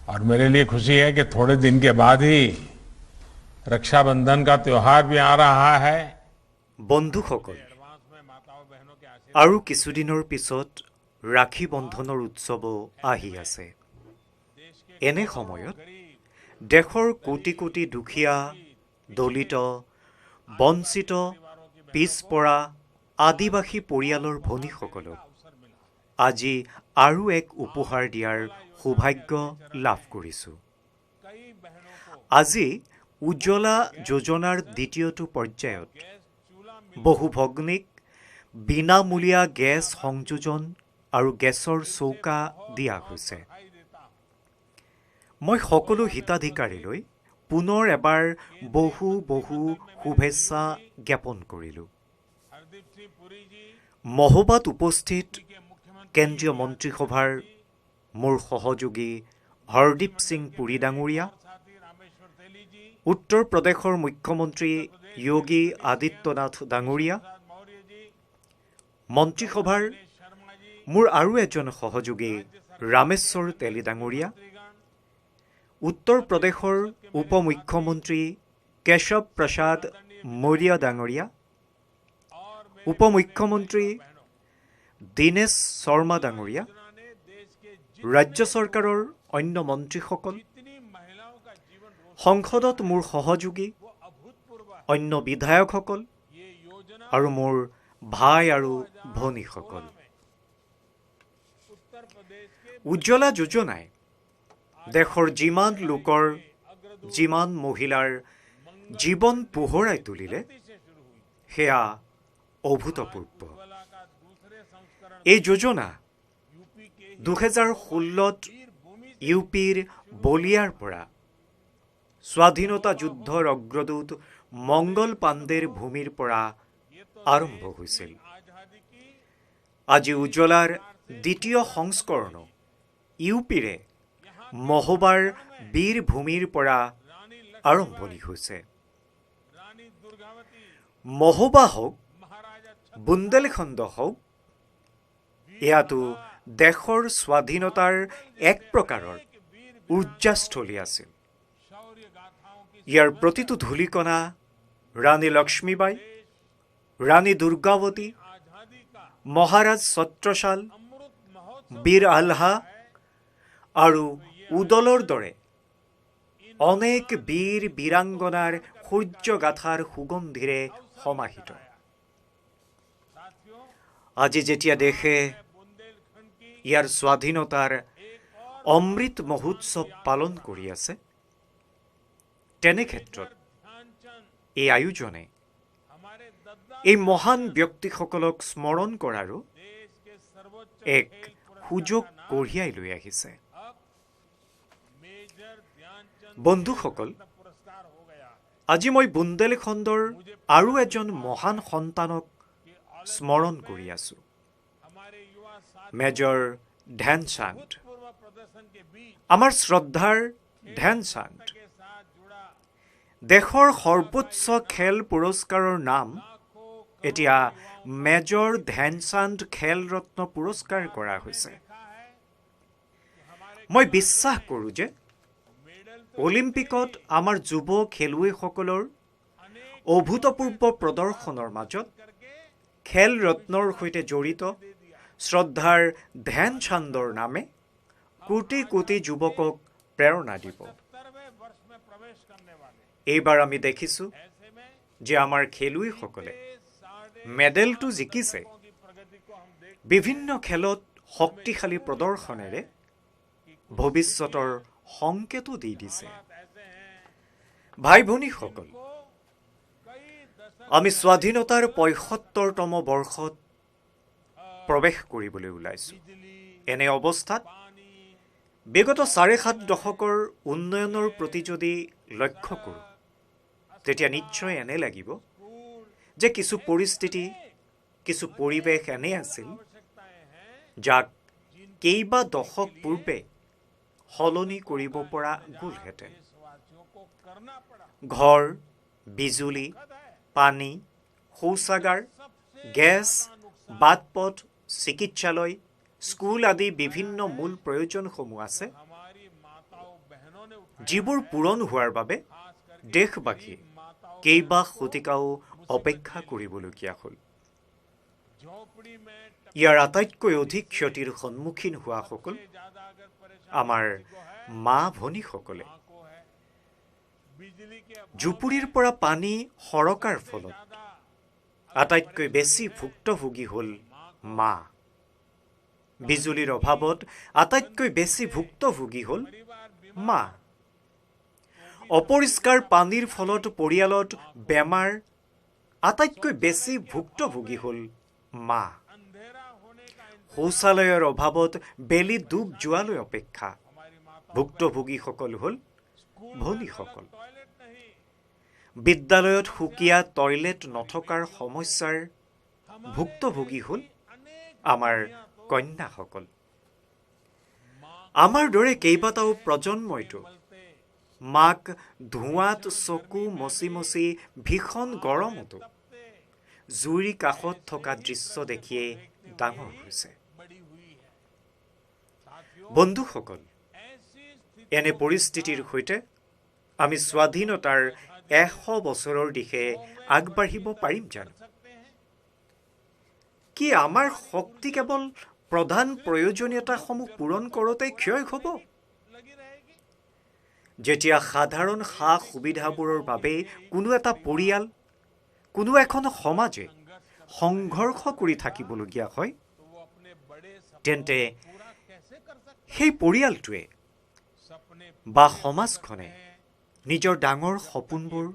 और मेरे लिए खुशी है कि थोड़े दिन के बाद ही रक्षाबंधन का त्योहार भी आ रहा है। বন্ধুসকল, আৰু কিছুদিনৰ পিছত ৰাখী বন্ধনৰ উৎসৱো আহি আছে। এনে সময়ত দেশৰ কোটি কোটি দুখীয়া, দলিত, বঞ্চিত, পিছপৰা আদিবাসী পৰিয়ালৰ ভনীসকলক আজি আৰু এক উপহাৰ দিয়াৰ সৌভাগ্য লাভ কৰিছোঁ। আজি উজ্জ্বলা যোজনাৰ দ্বিতীয়টো পৰ্যায়ত বহু ভগ্নীক বিনামূলীয়া গেছ সংযোজন আৰু গেছৰ চৌকা দিয়া হৈছে। মই সকলো হিতাধিকাৰীলৈ পুনৰ এবাৰ বহু বহু শুভেচ্ছা জ্ঞাপন কৰিলোঁ। মহোবাত উপস্থিত কেন্দ্ৰীয় মন্ত্ৰীসভাৰ মোৰ সহযোগী হৰদীপ সিং পুৰী ডাঙৰীয়া, উত্তৰ প্ৰদেশৰ মুখ্যমন্ত্ৰী যোগী আদিত্যনাথ ডাঙৰীয়া, মন্ত্ৰীসভাৰ মোৰ আৰু এজন সহযোগী ৰামেশ্বৰ তেলী ডাঙৰীয়া, উত্তৰ প্ৰদেশৰ উপ মুখ্যমন্ত্ৰী কেশৱ প্ৰসাদ মৌৰ্য ডাঙৰীয়া, উপ মুখ্যমন্ত্ৰী দীনেশ শৰ্মা ডাঙৰীয়া, ৰাজ্য চৰকাৰৰ অন্য মন্ত্ৰীসকল, সংসদত মোৰ সহযোগী অন্য বিধায়কসকল আৰু মোৰ ভাই আৰু ভনীসকল, উজ্জ্বলা যোজনাই দেশৰ যিমান লোকৰ, যিমান মহিলাৰ জীৱন পোহৰাই তুলিলে সেয়া অভূতপূৰ্ব। এই যোজনা 2016ত ইউপিৰ বলিয়াৰ পৰা স্বাধীনতা যুদ্ধৰ অগ্ৰদূত মংগল পাণ্ডেৰ ভূমিৰ পৰা আৰম্ভ হৈছিল। আজি উজ্জ্বলাৰ দ্বিতীয় সংস্কৰণ ইউপিৰে মহোবাৰ বীৰ ভূমিৰ পৰা আৰম্ভণি হৈছে। মহোবা হওক, বুন্দেলখণ্ড হওক, এয়াতো দেশৰ স্বাধীনতাৰ এক প্ৰকাৰৰ উৰ্জাস্থলী আছিল। ইয়াৰ প্ৰতিটো ধূলিকণা ৰাণী লক্ষ্মীবাই, ৰাণী দুৰ্গাৱতী, মহাৰাজ ছত্ৰশাল, বীৰ আলহা আৰু উদলৰ দৰে অনেক বীৰ বীৰাংগনাৰ সূৰ্যগাথাৰ সুগন্ধিৰে সমাহিত। আজি যেতিয়া দেশে ইয়াৰ স্বাধীনতাৰ অমৃত মহোৎসৱ পালন কৰি আছে, তেনে ক্ষেত্ৰত এই আয়োজনে এই মহান ব্যক্তিসকলক স্মৰণ কৰাৰো এক সুযোগ কঢ়িয়াই লৈ আহিছে। বন্ধুসকল, আজি মই বুন্দেলখণ্ডৰ আৰু এজন মহান সন্তানক স্মৰণ কৰি আছো, মেজৰ ধ্যানচাঁদ। আমাৰ শ্ৰদ্ধাৰ ধ্যানচাঁদ দেশৰ সৰ্বোচ্চ খেল পুৰস্কাৰৰ নাম এতিয়া মেজৰ ধ্যানচাঁদ খেল ৰত্ন পুৰস্কাৰ কৰা হৈছে। মই বিশ্বাস কৰোঁ যে অলিম্পিকত আমাৰ যুৱ খেলুৱৈসকলৰ অভূতপূৰ্ব প্ৰদৰ্শনৰ মাজত খেল ৰত্নৰ সৈতে জড়িত শ্ৰদ্ধাৰ ধ্যানচাঁদৰ নামে কোটি কোটি যুৱকক প্ৰেৰণা দিব। এইবাৰ আমি দেখিছোঁ যে আমাৰ খেলুৱৈসকলে মেডেলটো জিকিছে। বিভিন্ন খেলত শক্তিশালী প্ৰদৰ্শনেৰে ভৱিষ্যতৰ সংকেতো দি দিছে। ভাই ভনীসকল, আমি স্বাধীনতাৰ ৭৫তম বৰ্ষত প্ৰৱেশ কৰিবলৈ ওলাইছোঁ। এনে অৱস্থাত বিগত ৭.৫ দশকৰ উন্নয়নৰ প্ৰতি যদি লক্ষ্য কৰোঁ, তেতিয়া নিশ্চয় এনে লাগিব যে কিছু পৰিস্থিতি, কিছু পৰিৱেশ এনে আছিল যাক কেইবা দশক পূৰ্বে সলনি কৰিব পৰা গ'লহেঁতেন। ঘৰ, বিজুলী, পানী, শৌচাগাৰ, গেছ, বাটপথ, চিকিৎসালয়, স্কুল আদি বিভিন্ন মূল প্ৰয়োজনসমূহ আছে, যিবোৰ পূৰণ হোৱাৰ বাবে দেশবাসীয়ে কেইবা শতিকাও অপেক্ষা কৰিবলগীয়া হ'ল। ইয়াৰ আটাইতকৈ অধিক ক্ষতিৰ সন্মুখীন হোৱাসকল আমাৰ মা ভনীসকলে। জুপুৰিৰ পৰা পানী সৰকাৰ ফলত আটাইতকৈ বেছি ভুক্তভোগী হ'ল মা। বিজুলীৰ অভাৱত আটাইতকৈ বেছি ভুক্তভোগী হ'ল মা। অপৰিষ্কাৰ পানীৰ ফলত পৰিয়ালত বেমাৰ, আটাইতকৈ বেছি ভুক্তভোগী হ'ল মা। শৌচালয়ৰ অভাৱত বেলি ডুব যোৱালৈ অপেক্ষা ভুক্তভোগীসকল হ'ল ভনীসকল। বিদ্যালয়ত সুকীয়া টয়লেট নথকাৰ সমস্যাৰ ভুক্তভোগী হ'ল আমাৰ কন্যাসকল। আমাৰ দৰে কেইবাটাও প্ৰজন্মইতো মাক ধোঁৱাত চকু মচি মচি ভীষণ গৰমতো জুইৰ কাষত থকা দৃশ্য দেখিয়ে ডাঙৰ হৈছে। বন্ধুসকল, এনে পৰিস্থিতিৰ সৈতে আমি স্বাধীনতাৰ 100 বছৰৰ দিশে আগবাঢ়িব পাৰিম জানো? কি আমাৰ শক্তি কেৱল প্ৰধান প্ৰয়োজনীয়তাসমূহ পূৰণ কৰোঁতে ক্ষয় হ'ব? যেতিয়া সাধাৰণ সা সুবিধাবোৰৰ বাবে কোনো এটা পৰিয়াল, কোনো এখন সমাজে সংঘৰ্ষ কৰি থাকিবলগীয়া হয়, তেন্তে সেই পৰিয়ালটোৱে বা সমাজখনে নিজৰ ডাঙৰ সপোনবোৰ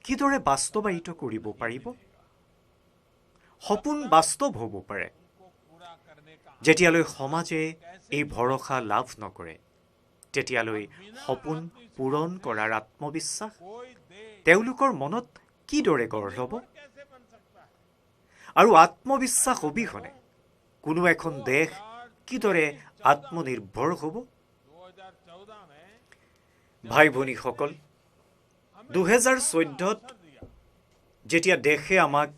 কিদৰে বাস্তৱায়িত কৰিব পাৰিব? সপোন বাস্তৱ হ'ব পাৰে যেতিয়ালৈ সমাজে এই ভৰসা লাভ নকৰে, তেতিয়ালৈ সপোন পূৰণ কৰাৰ আত্মবিশ্বাস তেওঁলোকৰ মনত কিদৰে গঢ় ল'ব? আৰু আত্মবিশ্বাস অবিহনে কোনো এখন দেশ কিদৰে আত্মনিৰ্ভৰ হ'ব? ভাই ভনীসকল, 2014ত যেতিয়া দেশে আমাক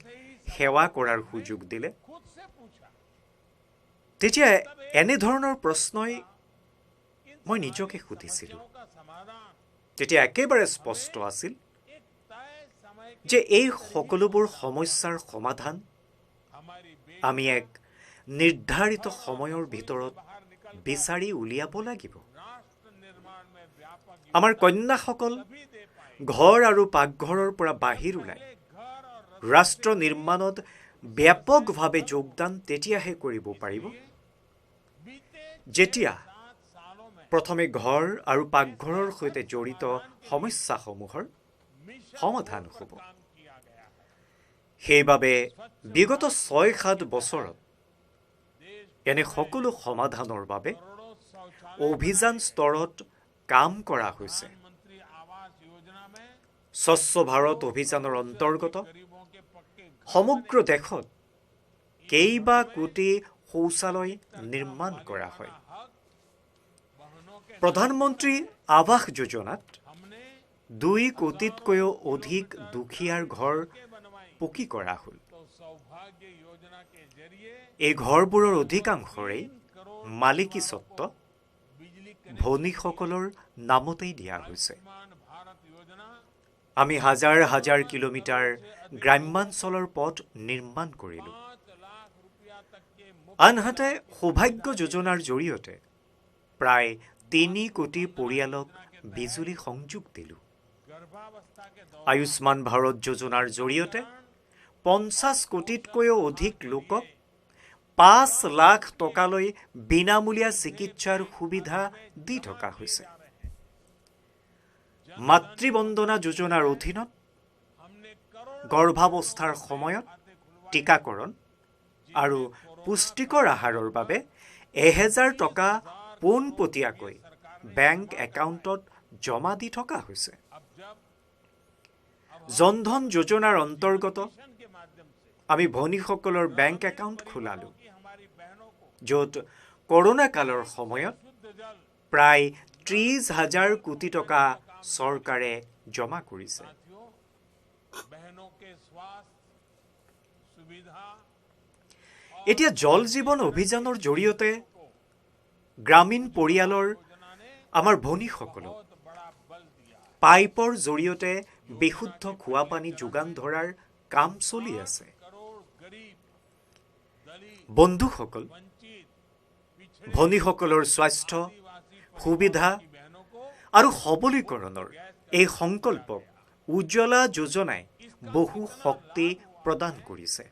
সেৱা কৰাৰ সুযোগ দিলে, তেতিয়া এনেধৰণৰ প্ৰশ্নই মই নিজকে সুধিছিলোঁ। তেতিয়া একেবাৰে স্পষ্ট আছিল যে এই সকলোবোৰ সমস্যাৰ সমাধান আমি এক নিৰ্ধাৰিত সময়ৰ ভিতৰত বিচাৰি উলিয়াব লাগিব। আমাৰ কন্যাসকল ঘৰ আৰু পাকঘৰৰ পৰা বাহিৰ ওলাই ৰাষ্ট্ৰ নিৰ্মাণত ব্যাপকভাৱে যোগদান তেতিয়াহে কৰিব পাৰিব যেতিয়া প্ৰথমে ঘৰ আৰু পাকঘৰৰ সৈতে জড়িত সমস্যাসমূহৰ সমাধান হ'ব। সেইবাবে বিগত 6-7 বছৰত এনে সকলো সমাধানৰ বাবে অভিযান স্তৰত কাম কৰা হৈছে। স্বচ্ছ ভাৰত অভিযানৰ অন্তৰ্গত সমগ্ৰ দেশত কেইবা কোটি শৌচালয় নিৰ্মাণ কৰা হয়। প্ৰধানমন্ত্ৰী আৱাস যোজনাত 2 কোটিতকৈও অধিক দুখীয়াৰ ঘৰ পকী কৰা হ'ল। এই ঘৰবোৰৰ অধিকাংশৰেই মালিকী স্বত্ব ভনীসকলৰ নামতেই দিয়া হৈছে। আমি হাজাৰ হাজাৰ কিলোমিটাৰ গ্ৰাম্যাঞ্চলৰ পথ নিৰ্মাণ কৰিলোঁ। আনহাতে সৌভাগ্য যোজনাৰ জৰিয়তে প্ৰায় 3 কোটি পৰিয়ালক বিজুলী সংযোগ দিলোঁ। আয়ুষ্মান ভাৰত যোজনাৰ জৰিয়তে 50 কোটিতকৈও অধিক লোকক 5 লাখ টকালৈ বিনামূলীয়া চিকিৎসাৰ সুবিধা দি থকা হৈছে। মাতৃবন্দনা যোজনাৰ অধীনত গৰ্ভাৱস্থাৰ সময়ত টীকাকৰণ আৰু পুষ্টিকৰ আহাৰৰ বাবে 1000 টকা পোনপটীয়াকৈ বেংক একাউণ্টত জমা দি থকা হৈছে। জনধন যোজনাৰ অন্তৰ্গত আমি ভনীসকলৰ বেংক একাউণ্ট খোলালোঁ, য'ত কৰোনা কালৰ সময়ত প্ৰায় 30,000 কোটি টকা চৰকাৰে জমা কৰিছে। এতিয়া জল জীৱন অভিযানৰ জৰিয়তে গ্ৰামীণ পৰিয়ালৰ আমাৰ ভনীসকলক পাইপৰ জৰিয়তে বিশুদ্ধ খোৱা পানী যোগান ধৰাৰ কাম চলি আছে। বন্ধুসকল, ভনীসকলৰ স্বাস্থ্য, সুবিধা আৰু সবলীকৰণৰ এই সংকল্পক উজ্জ্বলা যোজনাই বহু শক্তি প্ৰদান কৰিছে।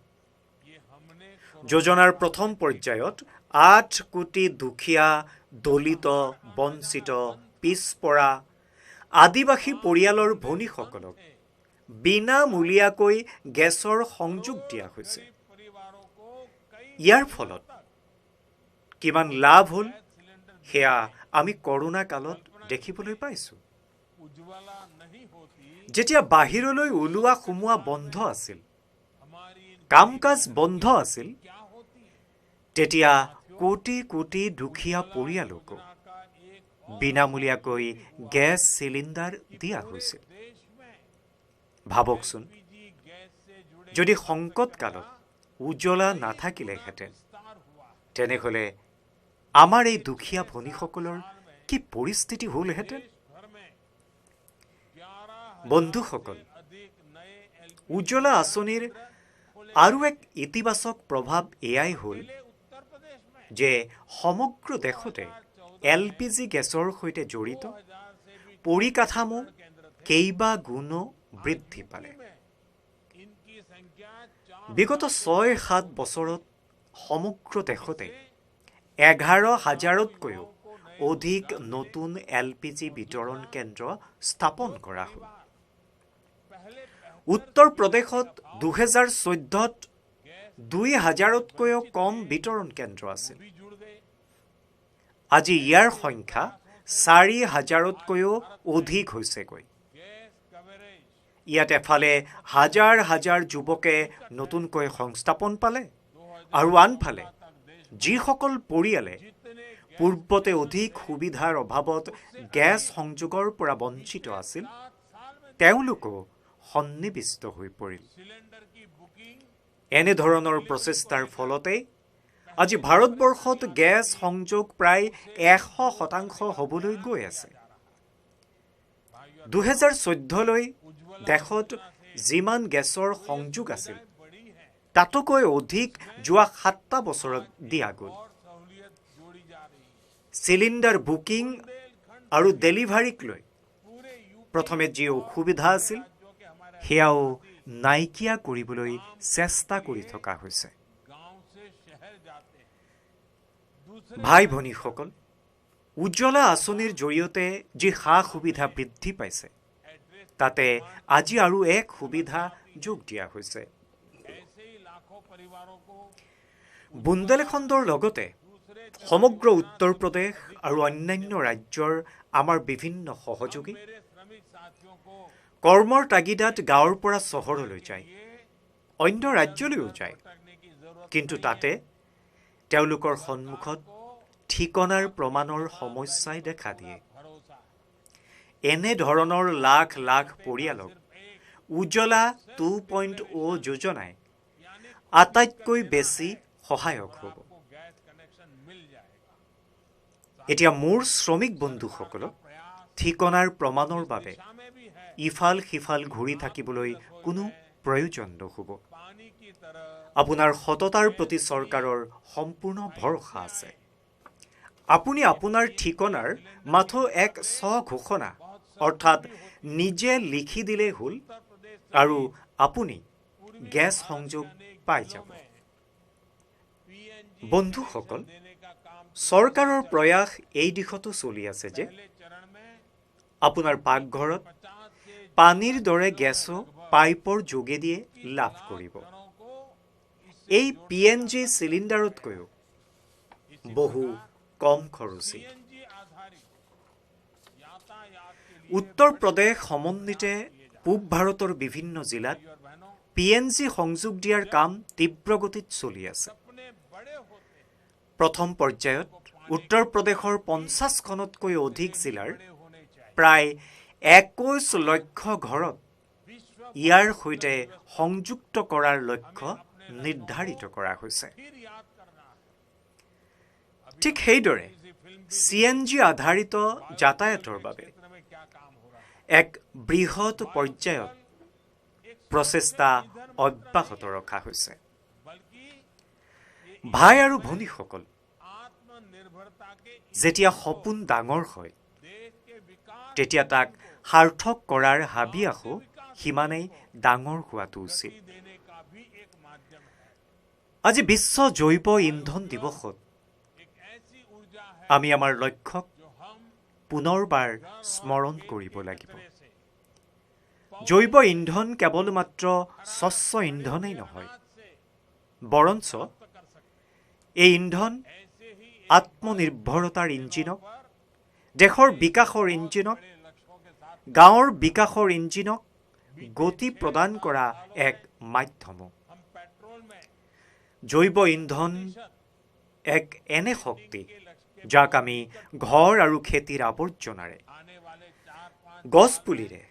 যোজনাৰ প্ৰথম পৰ্যায়ত 8 কোটি দুখীয়া, দলিত, বঞ্চিত, পিছপৰা, আদিবাসী পৰিয়ালৰ ভনীসকলক বিনামূলীয়াকৈ গেছৰ সংযোগ দিয়া হৈছে। ইয়াৰ ফলত কিমান লাভ হ'ল সেয়া আমি কৰোনা কালত দেখিবলৈ পাইছোঁ। যেতিয়া বাহিৰলৈ ওলোৱা সোমোৱা বন্ধ আছিল, কাম কাজ বন্ধ আছিল, তেতিয়া কোটি কোটি দুখীয়া পৰিয়ালকো বিনামূলীয়াকৈ গেছ চিলিণ্ডাৰ দিয়া হৈছিল। ভাবকচোন, যদি সংকটকালত উজ্জ্বলা নাথাকিলেহেঁতেন, তেনেহ'লে আমাৰ এই দুখীয়া ভনীসকলৰ কি পৰিস্থিতি হ'লহেঁতেন? বন্ধুসকল, উজ্জ্বলা আঁচনিৰ আৰু এক ইতিবাচক প্ৰভাৱ এয়াই হ'ল যে সমগ্ৰ দেশতে LPG গেছৰ সৈতে জড়িত পৰিকাঠামো কেইবা গুণো বৃদ্ধি পালে। বিগত 6-7 বছৰত সমগ্ৰ দেশতে 11,000তকৈও অধিক নতুন LPG বিতৰণ কেন্দ্ৰ স্থাপন কৰা হ'ল। উত্তৰ প্ৰদেশত 2014ত 2,000তকৈও কম বিতৰণ কেন্দ্ৰ আছিল। আজি ইয়াৰ সংখ্যা 4,000তকৈও অধিক হৈছেগৈ। ইয়াত এফালে হাজাৰ হাজাৰ যুৱকে নতুনকৈ সংস্থাপন পালে, আৰু আনফালে যিসকল পৰিয়ালে পূৰ্বতে অধিক সুবিধাৰ অভাৱত গেছ সংযোগৰ পৰা বঞ্চিত আছিল, তেওঁলোকো সন্নিৱিষ্ট হৈ পৰিল। এনেধৰণৰ প্ৰচেষ্টাৰ ফলতে আজি ভাৰতবৰ্ষত গেছ সংযোগ প্ৰায় 100% হ'বলৈ গৈ আছে। 2014লৈ দেশত যিমান গেছৰ সংযোগ আছিল, তাতকৈ অধিক যোৱা 7টা বছৰত দিয়া গ'ল। চিলিণ্ডাৰ বুকিং আৰু ডেলিভাৰীক লৈ প্ৰথমে যি অসুবিধা আছিল, সেয়াও নাইকিয়া কৰিবলৈ চেষ্টা কৰি থকা হৈছে। ভাই ভনীসকল, উজ্জ্বলা আঁচনিৰ জৰিয়তে যি সা সুবিধা বৃদ্ধি পাইছে, তাতে আজি আৰু এক সুবিধা যোগ দিয়া হৈছে। বুন্দেলখণ্ডৰ লগতে সমগ্ৰ উত্তৰ প্ৰদেশ আৰু অন্যান্য ৰাজ্যৰ আমাৰ বিভিন্ন সহযোগী কৰ্মৰ তাগিদাত গাঁৱৰ পৰা চহৰলৈ যায়, অন্য ৰাজ্যলৈও যায়, কিন্তু তাতে তেওঁলোকৰ সন্মুখত ঠিকনাৰ প্ৰমাণৰ সমস্যাই দেখা দিয়ে। এনেধৰণৰ লাখ লাখ পৰিয়ালক উজ্জ্বলা 2.0 যোজনাই আটাইতকৈ বেছি সহায়ক হ'ব। এতিয়া মোৰ শ্ৰমিক বন্ধুসকলক ঠিকনাৰ প্ৰমাণৰ বাবে ইফাল সিফাল ঘূৰি থাকিবলৈ কোনো প্ৰয়োজন নহ'ব। আপোনাৰ সততাৰ প্ৰতি চৰকাৰৰ সম্পূৰ্ণ ভৰসা আছে। আপুনি আপোনাৰ ঠিকনাৰ মাথো এক স্বঘোষণা অৰ্থাৎ নিজে লিখি দিলেই হ'ল, আৰু আপুনি গেছ সংযোগ পাই যাব। বন্ধুসকল, চৰকাৰৰ প্ৰয়াস এই দিশতো চলি আছে যে আপোনাৰ পাকঘৰত পানীৰ দৰে গেছো পাইপৰ যোগেদিয়ে লাভ কৰিব। এই PNG চিলিণ্ডাৰতকৈও বহু কম খৰচী। উত্তৰ প্ৰদেশ সমন্বিতে পূব ভাৰতৰ বিভিন্ন জিলাত PNG সংযোগ দিয়াৰ কাম তীব্ৰ গতিত চলি আছে। প্ৰথম পৰ্যায়ত উত্তৰ প্ৰদেশৰ 50খনতকৈ অধিক জিলাৰ প্ৰায় 21 লক্ষ ঘৰত ইয়াৰ সৈতে সংযুক্ত কৰাৰ লক্ষ্য নিৰ্ধাৰিত কৰা হৈছে। ঠিক সেইদৰে CNG আধাৰিত যাতায়াতৰ বাবে এক বৃহৎ পৰ্যায়ত প্ৰচেষ্টা অব্যাহত ৰখা হৈছে। ভাই আৰু ভনীসকল, যেতিয়া সপোন ডাঙৰ হয় তেতিয়া তাক সাৰ্থক কৰাৰ হাবিয়াসো সিমানেই ডাঙৰ হোৱাটো উচিত। আজি বিশ্ব জৈৱ ইন্ধন দিৱসত আমি আমাৰ লক্ষ্যক পুনৰবাৰ স্মৰণ কৰিব লাগিব। জৈৱ ইন্ধন কেৱল মাত্ৰ স্বচ্ছ ইন্ধনেই নহয়, বৰঞ্চ এই ইন্ধন আত্মনিৰ্ভৰতাৰ ইঞ্জিনক, দেশৰ বিকাশৰ ইঞ্জিনক, গাঁৱৰ বিকাশৰ ইঞ্জিনক গতি প্ৰদান কৰা এক মাধ্যমো। জৈৱ ইন্ধন এক এনে শক্তি যাক আমি ঘৰ আৰু খেতিৰ আৱৰ্জনাৰে, গছপুলিৰে,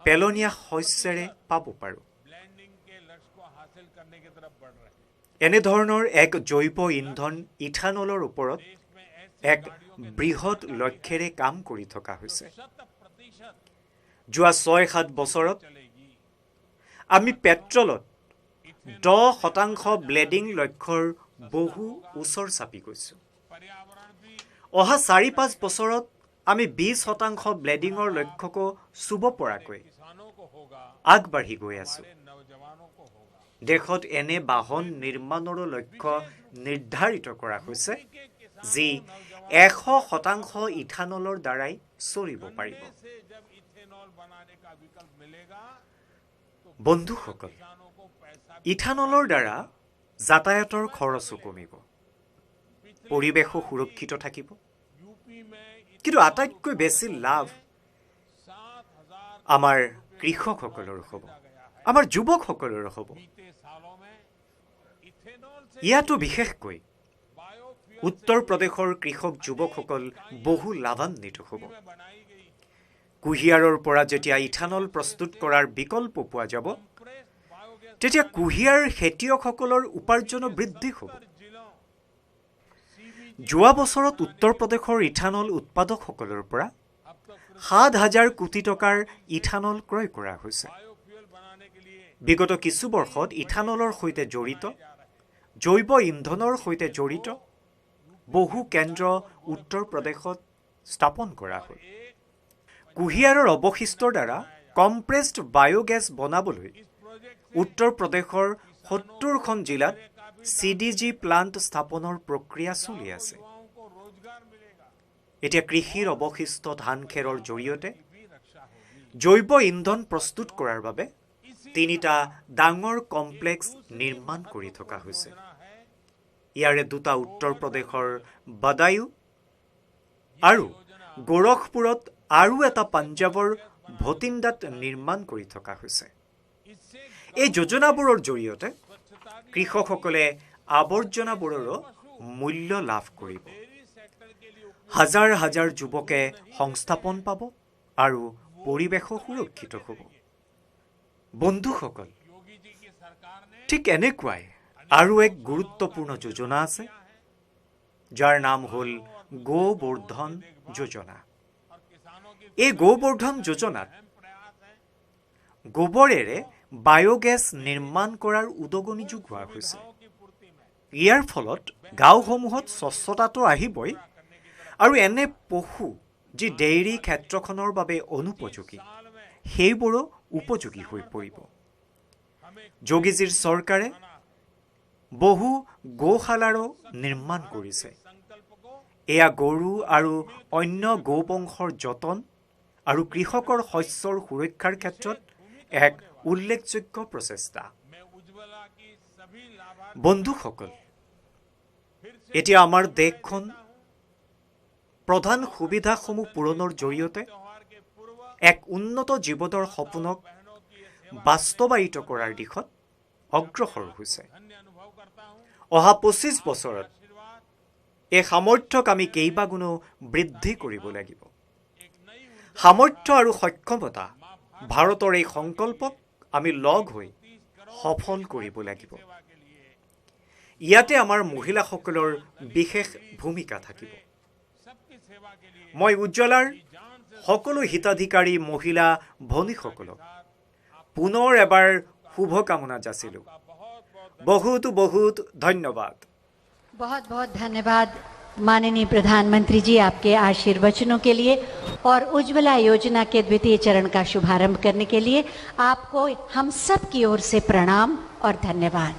পেলনীয়া শস্যেৰে পাব পাৰোঁ। এনেধৰণৰ এক জৈৱ ইন্ধন ইথানলৰ ওপৰত এক বৃহৎ লক্ষ্যৰে কাম কৰি থকা হৈছে। যোৱা 6-7 বছৰত আমি পেট্ৰলত 10% ব্লেডিং লক্ষ্যৰ বহু ওচৰ চাপি গৈছোঁ। অহা 4-5 বছৰত আমি 20% ব্লেডিঙৰ লক্ষ্যকো চুব পৰাকৈ আগবাঢ়ি গৈ আছোঁ। দেশত এনে বাহন নিৰ্মাণৰো লক্ষ্য নিৰ্ধাৰিত কৰা হৈছে যি 100% ইথানলৰ দ্বাৰাই চলিব পাৰিব। বন্ধুসকল, ইথানলৰ দ্বাৰা যাতায়াতৰ খৰচো কমিব, পৰিৱেশো সুৰক্ষিত থাকিব। কিন্তু আটাইতকৈ বেছি লাভ আমাৰ কৃষকসকলৰ হ'ব, আমাৰ যুৱকসকলৰ হ'ব। ইয়াতো বিশেষকৈ উত্তৰ প্ৰদেশৰ কৃষক যুৱকসকল বহু লাভান্বিত হ'ব। কুঁহিয়াৰৰ পৰা যেতিয়া ইথানল প্ৰস্তুত কৰাৰ বিকল্প পোৱা যাব, তেতিয়া কুঁহিয়াৰ খেতিয়কসকলৰ উপাৰ্জনো বৃদ্ধি হ'ব। যোৱা বছৰত উত্তৰ প্ৰদেশৰ ইথানল উৎপাদকসকলৰ পৰা 7,000 কোটি টকাৰ ইথানল ক্ৰয় কৰা হৈছে। বিগত কিছু বৰ্ষত ইথানলৰ সৈতে জড়িত, জৈৱ ইন্ধনৰ সৈতে জড়িত বহু কেন্দ্ৰ উত্তৰ প্ৰদেশত স্থাপন কৰা হ'ল। কুঁহিয়াৰৰ অৱশিষ্টৰ দ্বাৰা কম্প্ৰেছড বায়'গেছ বনাবলৈ উত্তৰ প্ৰদেশৰ 70খন জিলাত CDG প্লাণ্ট স্থাপনৰ প্ৰক্ৰিয়া চলি আছে। এতিয়া কৃষিৰ অৱশিষ্ট ধান খেৰৰ জৰিয়তে জৈৱ ইন্ধন প্ৰস্তুত কৰাৰ বাবে 3টা ডাঙৰ কমপ্লেক্স নিৰ্মাণ কৰি থকা হৈছে। ইয়াৰে 2টা উত্তৰ প্ৰদেশৰ বাদায়ু আৰু গোৰখপুৰত আৰু এটা পাঞ্জাৱৰ ভটিণ্ডাত নিৰ্মাণ কৰি থকা হৈছে। এই যোজনাবোৰৰ জৰিয়তে কৃষকসকলে আৱৰ্জনাবোৰৰো মূল্য লাভ কৰিব। হাজাৰ হাজাৰ যুৱকে সংস্থাপন পাব আৰু পৰিৱেশো সুৰক্ষিত হ'ব। বন্ধুসকল, ঠিক এনেকুৱাই আৰু এক গুৰুত্বপূৰ্ণ যোজনা আছে, যাৰ নাম হ'ল গোবৰ্ধন যোজনা। এই গোবৰ্ধন যোজনাত গোবৰেৰে বায়'গেছ নিৰ্মাণ কৰাৰ উদগনি যোগোৱা হৈছে। ইয়াৰ ফলত গাঁওসমূহত স্বচ্ছতাটো আহিবই আৰু এনে পশু যি ডেইৰী ক্ষেত্ৰখনৰ বাবে অনুপযোগী, সেইবোৰো উপযোগী হৈ পৰিব। যোগীজীৰ চৰকাৰে বহু গোশালাৰো নিৰ্মাণ কৰিছে। এয়া গৰু আৰু অন্য গোবংশৰ যতন আৰু কৃষকৰ শস্যৰ সুৰক্ষাৰ ক্ষেত্ৰত এক উল্লেখযোগ্য প্ৰচেষ্টা। বন্ধুসকল, এতিয়া আমাৰ দেশখন প্ৰধান সুবিধাসমূহ পূৰণৰ জৰিয়তে এক উন্নত জীৱনৰ সপোনক বাস্তৱায়িত কৰাৰ দিশত অগ্ৰসৰ হৈছে। অহা 25 বছৰত এই সামৰ্থ্যক আমি কেইবাগুণো বৃদ্ধি কৰিব লাগিব। সামৰ্থ্য আৰু সক্ষমতা ভাৰতৰ এই সংকল্পক আমি লগ হৈ সফল কৰিব লাগিব। ইয়াতে আমাৰ মহিলাসকলৰ বিশেষ ভূমিকা থাকিব। মই উজ্জ্বলাৰ সকলো হিতাধিকাৰী মহিলা ভনীসকলক পুনৰ এবাৰ শুভকামনা যাচিলোঁ। बहुत बहुत धन्यवाद। बहुत बहुत धन्यवाद माननीय प्रधानमंत्री जी आपके आशीर्वचनों के लिए और उज्ज्वला योजना के द्वितीय चरण का शुभारंभ करने के लिए आपको हम सब की ओर से प्रणाम और धन्यवाद।